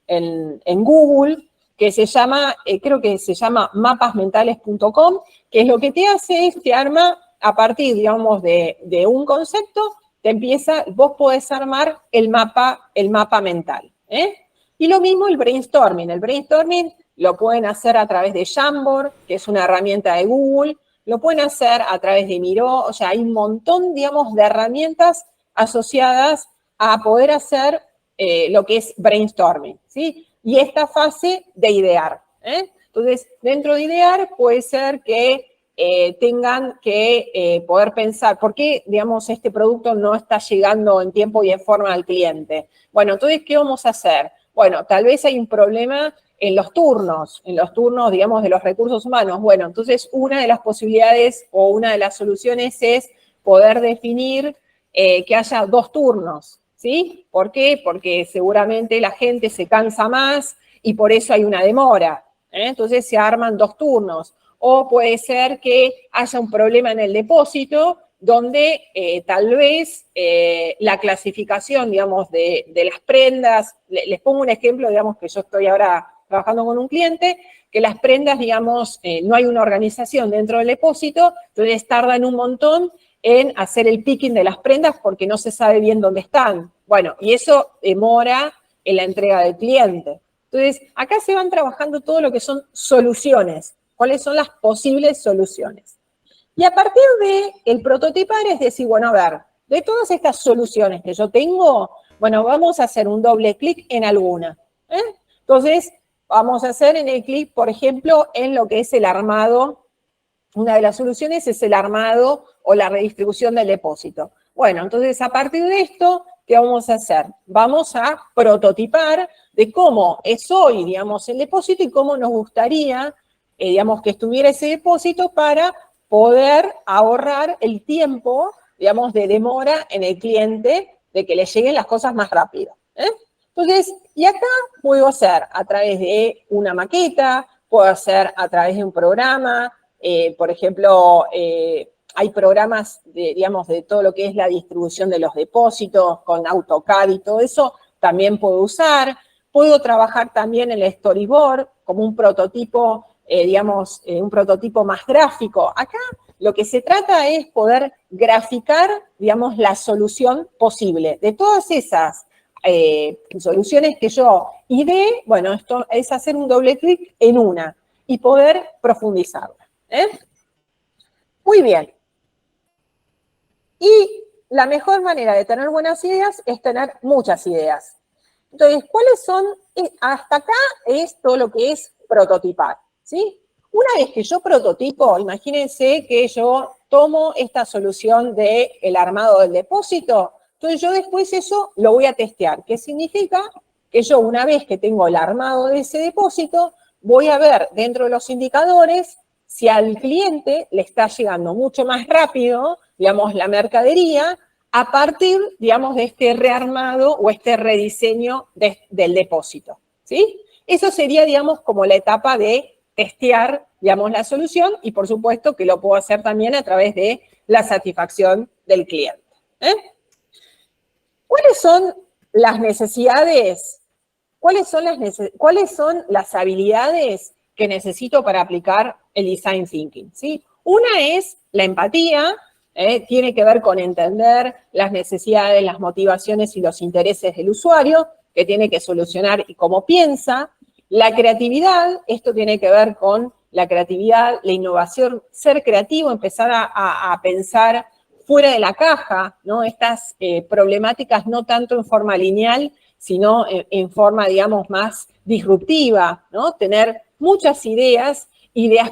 Google que se llama, creo que se llama mapasmentales.com, que es lo que te hace es, te arma a partir, digamos, de un concepto, vos podés armar el mapa mental, ¿eh? Y lo mismo el brainstorming. El brainstorming lo pueden hacer a través de Jamboard, que es una herramienta de Google, lo pueden hacer a través de Miro, o sea, hay un montón, digamos, de herramientas asociadas a poder hacer lo que es brainstorming, ¿sí? Y esta fase de idear, ¿eh? Entonces, dentro de idear puede ser que tengan que poder pensar, ¿por qué, digamos, este producto no está llegando en tiempo y en forma al cliente? Bueno, entonces, ¿qué vamos a hacer? Bueno, tal vez hay un problema en los turnos, digamos, de los recursos humanos. Bueno, entonces, una de las posibilidades o una de las soluciones es poder definir que haya 2 turnos, ¿sí? ¿Por qué? Porque seguramente la gente se cansa más y por eso hay una demora, ¿eh? Entonces, se arman 2 turnos. O puede ser que haya un problema en el depósito donde tal vez la clasificación, digamos, de las prendas, les pongo un ejemplo, digamos, que yo estoy ahora trabajando con un cliente, que las prendas, digamos, no hay una organización dentro del depósito, entonces tardan un montón en hacer el picking de las prendas porque no se sabe bien dónde están. Bueno, y eso demora en la entrega del cliente. Entonces, acá se van trabajando todo lo que son soluciones. ¿Cuáles son las posibles soluciones? Y a partir del prototipar es decir, bueno, a ver, de todas estas soluciones que yo tengo, bueno, vamos a hacer un doble clic en alguna, ¿eh? Entonces, vamos a hacer en el clic, por ejemplo, en lo que es el armado. Una de las soluciones es el armado o la redistribución del depósito. Bueno, entonces, a partir de esto, ¿qué vamos a hacer? Vamos a prototipar de cómo es hoy, digamos, el depósito y cómo nos gustaría, digamos, que estuviera ese depósito para poder ahorrar el tiempo, digamos, de demora en el cliente de que le lleguen las cosas más rápido, ¿eh? Entonces, y acá puedo hacer a través de una maqueta, puedo hacer a través de un programa, por ejemplo, hay programas, digamos, de todo lo que es la distribución de los depósitos con AutoCAD y todo eso, también puedo usar. Puedo trabajar también en el storyboard como un prototipo, digamos, un prototipo más gráfico. Acá lo que se trata es poder graficar, digamos, la solución posible. De todas esas soluciones que yo ideé, bueno, esto es hacer un doble clic en una y poder profundizarla, ¿eh? Muy bien. Y la mejor manera de tener buenas ideas es tener muchas ideas. Entonces, ¿cuáles son? Hasta acá es todo lo que es prototipar, ¿sí? Una vez que yo prototipo, imagínense que yo tomo esta solución del armado del depósito, entonces yo después eso lo voy a testear. ¿Qué significa? Que yo una vez que tengo el armado de ese depósito, voy a ver dentro de los indicadores si al cliente le está llegando mucho más rápido, digamos, la mercadería, a partir, digamos, de este rearmado o este rediseño del depósito, ¿sí? Eso sería, digamos, como la etapa de testear, digamos, la solución y, por supuesto, que lo puedo hacer también a través de la satisfacción del cliente, ¿eh? ¿Cuáles son las necesidades? ¿Cuáles son las habilidades que necesito para aplicar el Design Thinking? ¿Sí? Una es la empatía, tiene que ver con entender las necesidades, las motivaciones y los intereses del usuario, que tiene que solucionar y cómo piensa. La creatividad, esto tiene que ver con la creatividad, la innovación, ser creativo, empezar a pensar fuera de la caja, ¿no? Estas problemáticas no tanto en forma lineal, sino en forma, digamos, más disruptiva, ¿no? Tener muchas ideas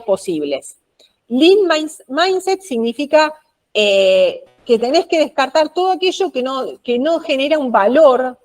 posibles. Lean Mindset significa que que tenés que descartar todo aquello que no genera un valor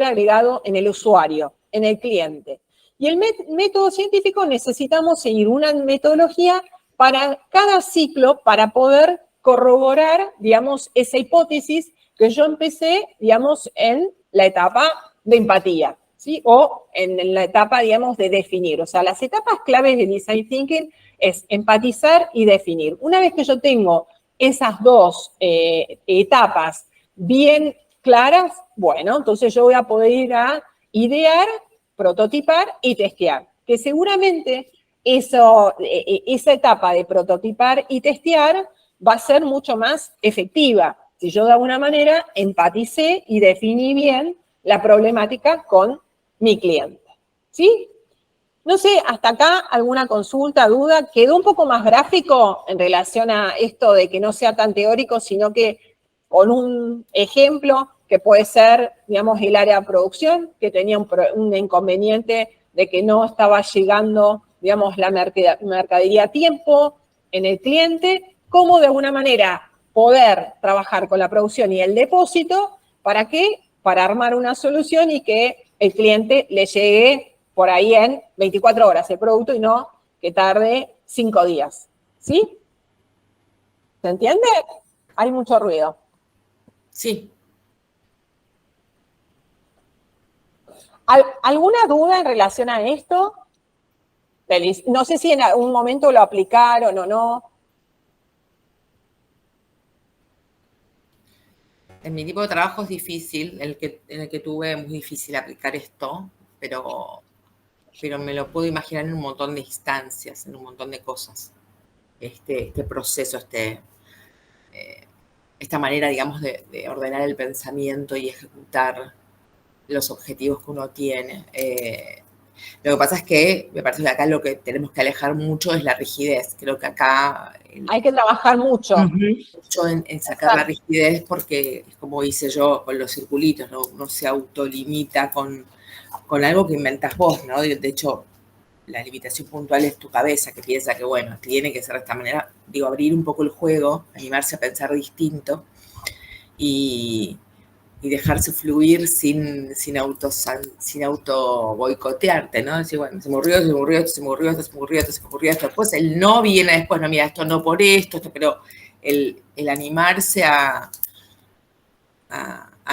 agregado en el usuario, en el cliente. Y el método científico necesitamos seguir una metodología para cada ciclo para poder corroborar, digamos, esa hipótesis que yo empecé, digamos, en la etapa de empatía, ¿sí? O en la etapa, digamos, de definir. O sea, las etapas claves de Design Thinking es empatizar y definir. Una vez que yo tengo esas dos etapas bien claras, bueno, entonces yo voy a poder ir a idear, prototipar y testear. Que seguramente esa etapa de prototipar y testear va a ser mucho más efectiva si yo de alguna manera empaticé y definí bien la problemática con mi cliente. ¿Sí? No sé, hasta acá alguna consulta, duda. ¿Quedó un poco más gráfico en relación a esto de que no sea tan teórico, sino que con un ejemplo que puede ser, digamos, el área de producción, que tenía un inconveniente de que no estaba llegando, digamos, la mercadería a tiempo en el cliente, cómo de alguna manera poder trabajar con la producción y el depósito, ¿para qué? Para armar una solución y que el cliente le llegue por ahí en 24 horas el producto y no que tarde 5 días. ¿Sí? ¿Se entiende? Hay mucho ruido. Sí. ¿Alguna duda en relación a esto? No sé si en algún momento lo aplicaron o no. En mi tipo de trabajo es difícil, en el que tuve muy difícil aplicar esto, pero me lo puedo imaginar en un montón de instancias, en un montón de cosas. Este proceso, esta manera, digamos, de ordenar el pensamiento y ejecutar los objetivos que uno tiene. Lo que pasa es que me parece que acá lo que tenemos que alejar mucho es la rigidez. Creo que acá hay que trabajar mucho. Mucho en sacar la rigidez, porque es como hice yo con los circulitos, ¿no? Uno se autolimita con algo que inventas vos, ¿no? De hecho, la limitación puntual es tu cabeza, que piensa que, bueno, tiene que ser de esta manera. Digo, abrir un poco el juego, animarse a pensar distinto y dejarse fluir sin auto boicotearte, ¿no? Decir, bueno, se me ocurrió esto. Después el no viene después, no, mira, esto no por esto, pero el animarse a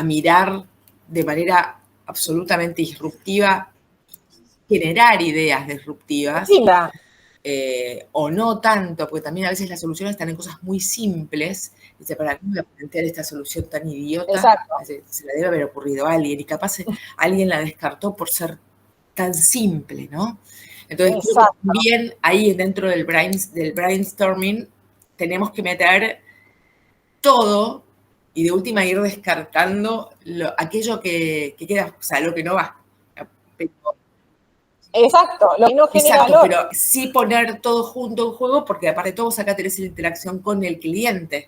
mirar de manera absolutamente disruptiva, generar ideas disruptivas, Sí, o no tanto, porque también a veces las soluciones están en cosas muy simples. Dice, ¿para qué voy a plantear esta solución tan idiota? Exacto. Se la debe haber ocurrido a alguien, y capaz alguien la descartó por ser tan simple, ¿no? Entonces, creo que también ahí dentro del brainstorming tenemos que meter todo y de última ir descartando aquello que queda, o sea, lo que no va. Pero, exacto, lo que no genera valor. Pero sí poner todo junto en juego, porque aparte de todo vos acá tenés la interacción con el cliente.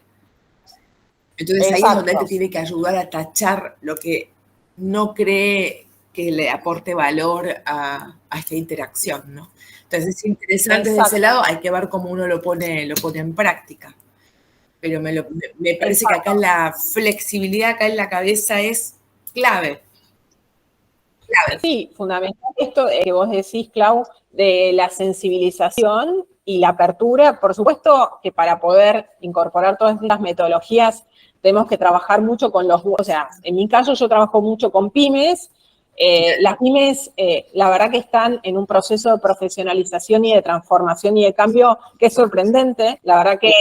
Entonces ahí es donde él te tiene que ayudar a tachar lo que no cree que le aporte valor a esta interacción, ¿no? Entonces es interesante desde ese lado, hay que ver cómo uno lo pone en práctica. Pero me parece que acá la flexibilidad acá en la cabeza es clave. Sí, fundamental esto que vos decís, Clau, de la sensibilización y la apertura. Por supuesto que para poder incorporar todas estas metodologías tenemos que trabajar mucho con o sea, en mi caso yo trabajo mucho con pymes. Las pymes, la verdad que están en un proceso de profesionalización y de transformación y de cambio que es sorprendente. La verdad que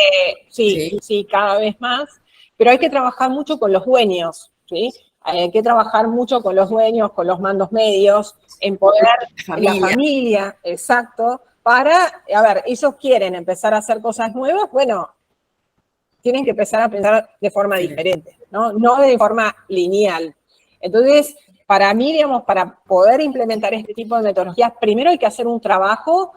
sí, cada vez más. Pero hay que trabajar mucho con los dueños, ¿sí? Hay que trabajar mucho con los dueños, con los mandos medios, empoderar la familia, exacto, para, a ver, ellos quieren empezar a hacer cosas nuevas, bueno, tienen que empezar a pensar de forma diferente, ¿no? No de forma lineal. Entonces, para mí, digamos, para poder implementar este tipo de metodologías, primero hay que hacer un trabajo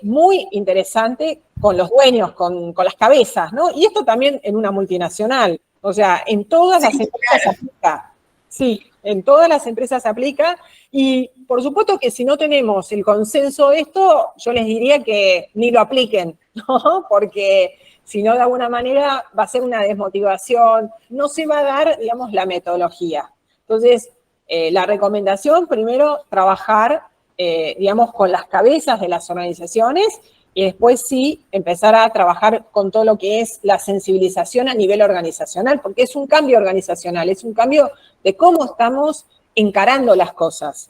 muy interesante con los dueños, con las cabezas, ¿no? Y esto también en una multinacional, o sea, en todas las empresas se aplica. Sí, en todas las empresas se aplica y por supuesto que si no tenemos el consenso de esto, yo les diría que ni lo apliquen, ¿no? Porque si no, de alguna manera va a ser una desmotivación, no se va a dar, digamos, la metodología. Entonces, la recomendación, primero, trabajar, digamos, con las cabezas de las organizaciones y después sí empezar a trabajar con todo lo que es la sensibilización a nivel organizacional, porque es un cambio organizacional, es un cambio de cómo estamos encarando las cosas,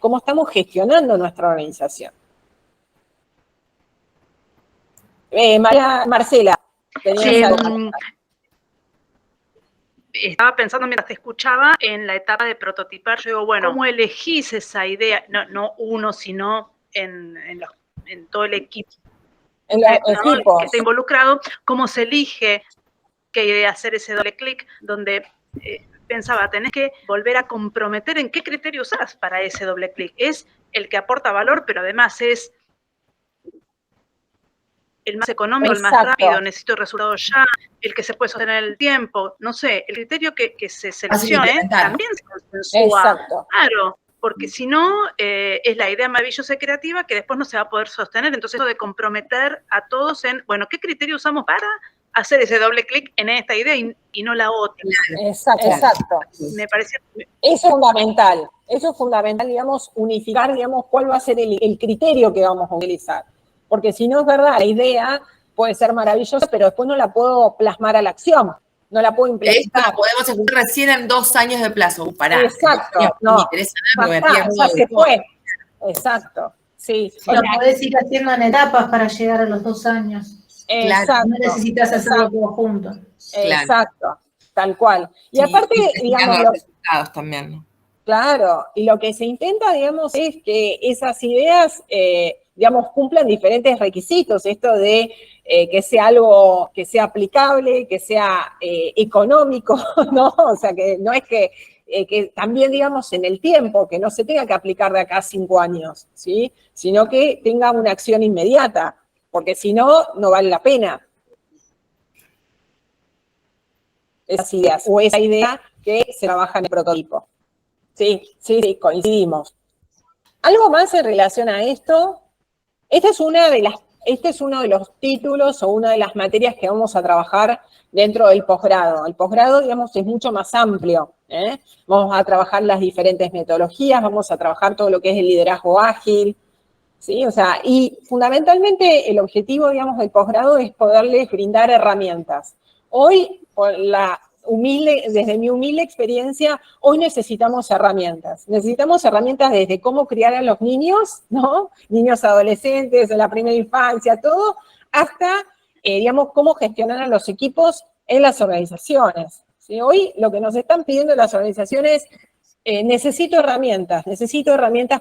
cómo estamos gestionando nuestra organización. Marcela, tenías algo. Estaba pensando mientras te escuchaba en la etapa de prototipar. Yo digo, bueno, ¿cómo elegís esa idea? No uno, sino en todo el equipo. En los equipos. Que está involucrado, ¿cómo se elige qué idea hacer ese doble clic? Donde pensaba, tenés que volver a comprometer en qué criterio usás para ese doble clic. Es el que aporta valor, pero además es el más económico, el más rápido, necesito resultados ya, el que se puede sostener el tiempo, no sé, el criterio que se seleccione también se consensúa. Exacto. Claro, porque si no, es la idea maravillosa y creativa que después no se va a poder sostener. Entonces, eso de comprometer a todos en, bueno, ¿qué criterio usamos para hacer ese doble clic en esta idea y no la otra? Exacto. Me parece... Eso es fundamental, digamos, unificar, digamos, cuál va a ser el criterio que vamos a utilizar. Porque si no es verdad, la idea puede ser maravillosa, pero después no la puedo plasmar a la acción, no la puedo implementar. Esto podemos ejecutar recién en 2 años de plazo. Pará. Exacto. No me interesa nada, ya se fue. Exacto. Sí. Lo podés ir haciendo en etapas para llegar a los 2 años. Exacto. No necesitas hacerlo todo junto. Exacto. Tal cual. Y aparte, digamos, los resultados también, ¿no? Claro, y lo que se intenta, digamos, es que esas ideas, digamos, cumplan diferentes requisitos. Esto de que sea algo que sea aplicable, que sea económico, ¿no? O sea, que no es que también, digamos, en el tiempo, que no se tenga que aplicar de acá a 5 años, ¿sí? Sino que tenga una acción inmediata, porque si no, no vale la pena. Esas ideas, o esa idea que se trabaja en el prototipo. Sí, coincidimos. Algo más en relación a esto. Este es uno de los títulos o una de las materias que vamos a trabajar dentro del posgrado. El posgrado, digamos, es mucho más amplio. Vamos a trabajar las diferentes metodologías, vamos a trabajar todo lo que es el liderazgo ágil, ¿sí? O sea, y fundamentalmente el objetivo, digamos, del posgrado es poderles brindar herramientas. Hoy, desde mi humilde experiencia, hoy necesitamos herramientas. Necesitamos herramientas desde cómo criar a los niños, ¿no? Niños adolescentes, en la primera infancia, todo, hasta, digamos, cómo gestionar a los equipos en las organizaciones. ¿Sí? Hoy lo que nos están pidiendo las organizaciones, necesito herramientas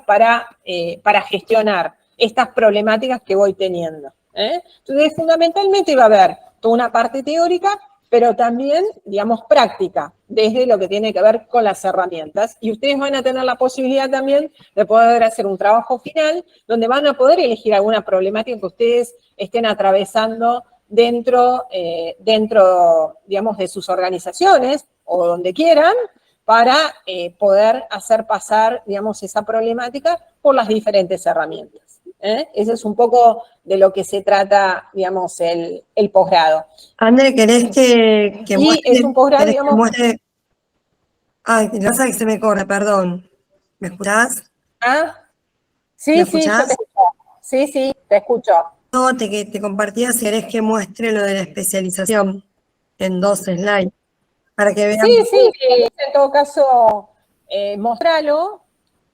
para gestionar estas problemáticas que voy teniendo. Entonces, fundamentalmente va a haber toda una parte teórica, pero también, digamos, práctica, desde lo que tiene que ver con las herramientas. Y ustedes van a tener la posibilidad también de poder hacer un trabajo final donde van a poder elegir alguna problemática que ustedes estén atravesando dentro, digamos, de sus organizaciones o donde quieran, para poder hacer pasar, digamos, esa problemática por las diferentes herramientas. Ese es un poco de lo que se trata, digamos, el posgrado. Ande, ¿querés que muestre? Es un posgrado, digamos... Ay, lo que pasa es que se me corre, perdón. ¿Me escuchás? Sí, ¿Me sí, escuchás? yo te escucho. Sí, te escucho. No, te compartía si querés que muestre lo de la especialización en 2 slides, para que vean. Sí, en todo caso, mostralo.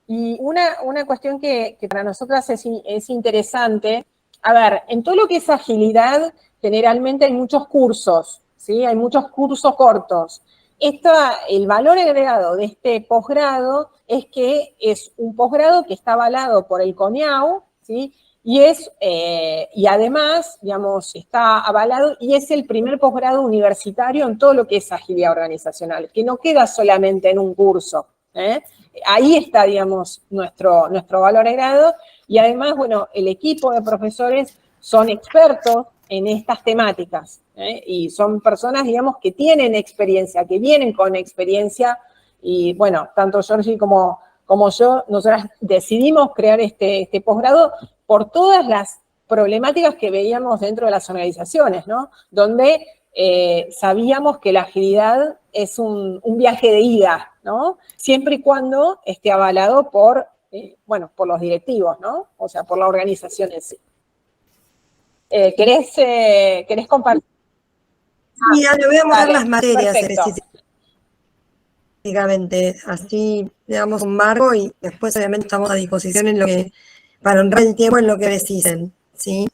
Y una cuestión que para nosotras es interesante, a ver, en todo lo que es agilidad, generalmente hay muchos cursos, ¿sí? Hay muchos cursos cortos. El valor agregado de este posgrado es que es un posgrado que está avalado por el CONIAU, ¿sí? Y además, digamos, está avalado y es el primer posgrado universitario en todo lo que es agilidad organizacional, que no queda solamente en un curso. Ahí está, digamos, nuestro valor agregado, y además, bueno, el equipo de profesores son expertos en estas temáticas, y son personas, digamos, que tienen experiencia, que vienen con experiencia, y bueno, tanto Georgie como yo, nosotras decidimos crear este posgrado por todas las problemáticas que veíamos dentro de las organizaciones, ¿no? Donde sabíamos que la agilidad es un viaje de ida, ¿no? Siempre y cuando esté avalado por, por los directivos, ¿no? O sea, por la organización en sí. ¿Querés compartir? Sí, le voy a mostrar las materias perfecto. específicamente, así le damos un marco y después obviamente estamos a disposición en lo que, para honrar el tiempo en lo que deciden, ¿sí?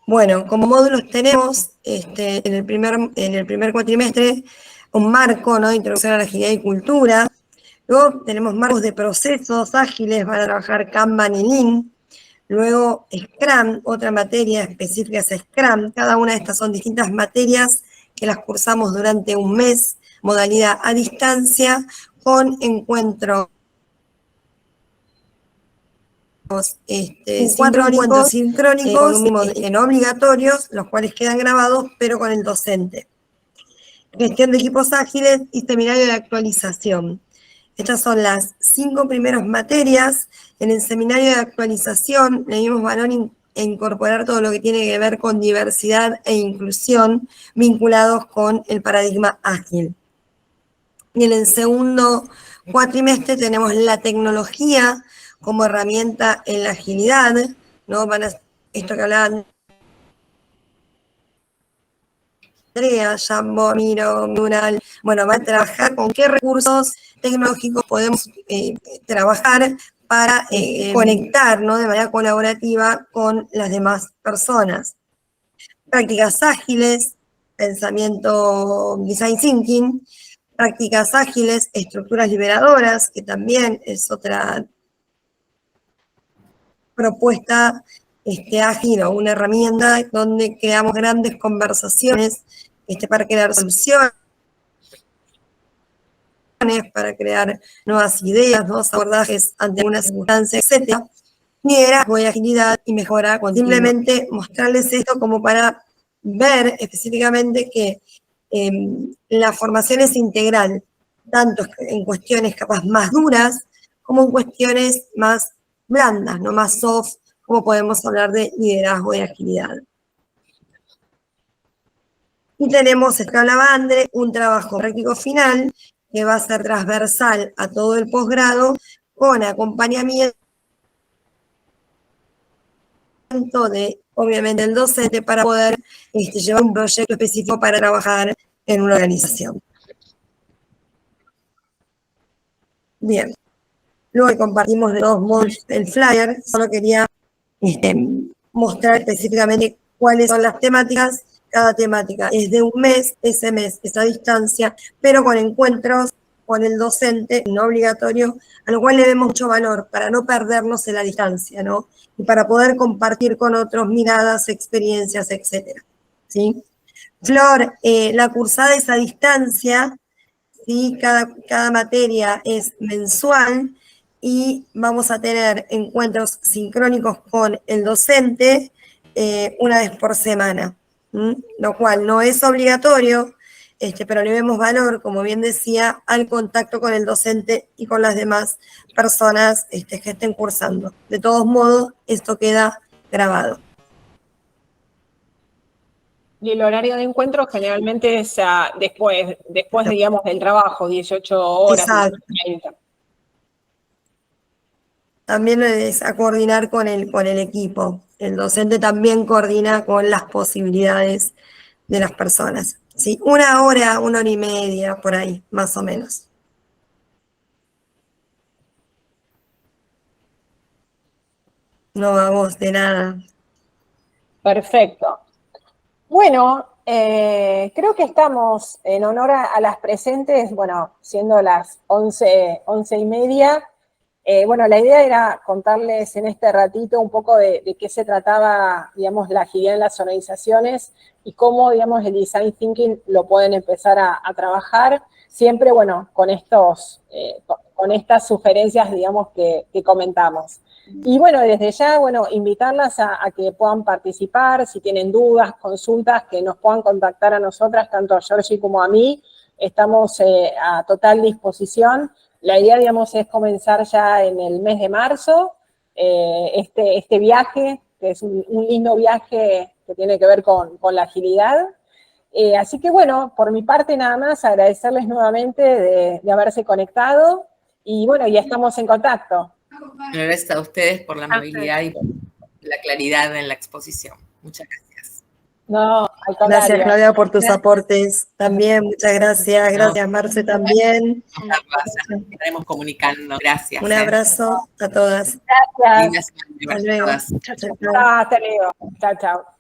Bueno, como módulos tenemos en el primer cuatrimestre un marco, ¿no? Introducción a la agilidad y cultura. Luego tenemos marcos de procesos ágiles para trabajar Kanban y Lean. Luego Scrum, otra materia específica es Scrum. Cada una de estas son distintas materias que las cursamos durante un mes, modalidad a distancia, con encuentros cuatro encuentros sincrónicos no obligatorios, los cuales quedan grabados, pero con el docente. Gestión de equipos ágiles y seminario de actualización. Estas son las 5 primeras materias. En el seminario de actualización le dimos valor a incorporar todo lo que tiene que ver con diversidad e inclusión vinculados con el paradigma ágil. Y en el segundo cuatrimestre tenemos la tecnología como herramienta en la agilidad, ¿no? Esto que hablaban Andrea, Jambo, Miro, Mural, bueno, van a trabajar con qué recursos tecnológicos podemos trabajar para conectar, ¿no? De manera colaborativa con las demás personas. Prácticas ágiles, pensamiento, design thinking, prácticas ágiles, estructuras liberadoras, que también es otra propuesta ágil o una herramienta donde creamos grandes conversaciones para crear soluciones, para crear nuevas ideas, nuevos abordajes ante una circunstancia, etc. Liderazgo y agilidad y mejora continua. Simplemente mostrarles esto como para ver específicamente que la formación es integral, tanto en cuestiones capaz más duras, como en cuestiones más blandas, no más soft, como podemos hablar de liderazgo y agilidad. Y tenemos, que hablaba Andre, un trabajo práctico final que va a ser transversal a todo el posgrado con acompañamiento de, obviamente, el docente para poder llevar un proyecto específico para trabajar en una organización. Bien. Luego compartimos de todos modos el flyer, solo quería mostrar específicamente cuáles son las temáticas. Cada temática es de un mes, ese mes es a distancia, pero con encuentros con el docente, no obligatorio, a lo cual le demos mucho valor para no perdernos en la distancia, ¿no? Y para poder compartir con otros miradas, experiencias, etcétera, ¿sí? Flor, la cursada es a distancia, ¿sí? Cada materia es mensual y vamos a tener encuentros sincrónicos con el docente una vez por semana, lo cual no es obligatorio, pero le vemos valor, como bien decía, al contacto con el docente y con las demás personas que estén cursando. De todos modos, esto queda grabado. Y el horario de encuentro generalmente es después, digamos, del trabajo, 18 horas. Exacto. 30. También es a coordinar con el equipo. El docente también coordina con las posibilidades de las personas. ¿Sí? 1 hora, 1 hora y media, por ahí, más o menos. No vamos de nada. Perfecto. Bueno, creo que estamos en honor a las presentes, bueno, siendo las 11:30. Bueno, la idea era contarles en este ratito un poco de qué se trataba, digamos, la agilidad en las organizaciones y cómo, digamos, el design thinking lo pueden empezar a trabajar, siempre, bueno, con estas sugerencias, digamos, que comentamos. Y bueno, desde ya, bueno, invitarlas a que puedan participar, si tienen dudas, consultas, que nos puedan contactar a nosotras, tanto a Georgie como a mí, estamos a total disposición. la idea, digamos, es comenzar ya en el mes de marzo este viaje, que es un lindo viaje que tiene que ver con la agilidad. Así que bueno, por mi parte nada más, agradecerles nuevamente de haberse conectado y bueno, ya estamos en contacto. Gracias a ustedes por la amabilidad y por la claridad en la exposición. Muchas gracias. No, al contrario. Gracias, Claudia, por tus aportes. También, muchas gracias. Gracias, Marce, también. Estaremos comunicando. Gracias. Un abrazo a todas. Gracias. Linda semana. Hasta luego. Todas. Chao, chao. Hasta luego. Chao, chao.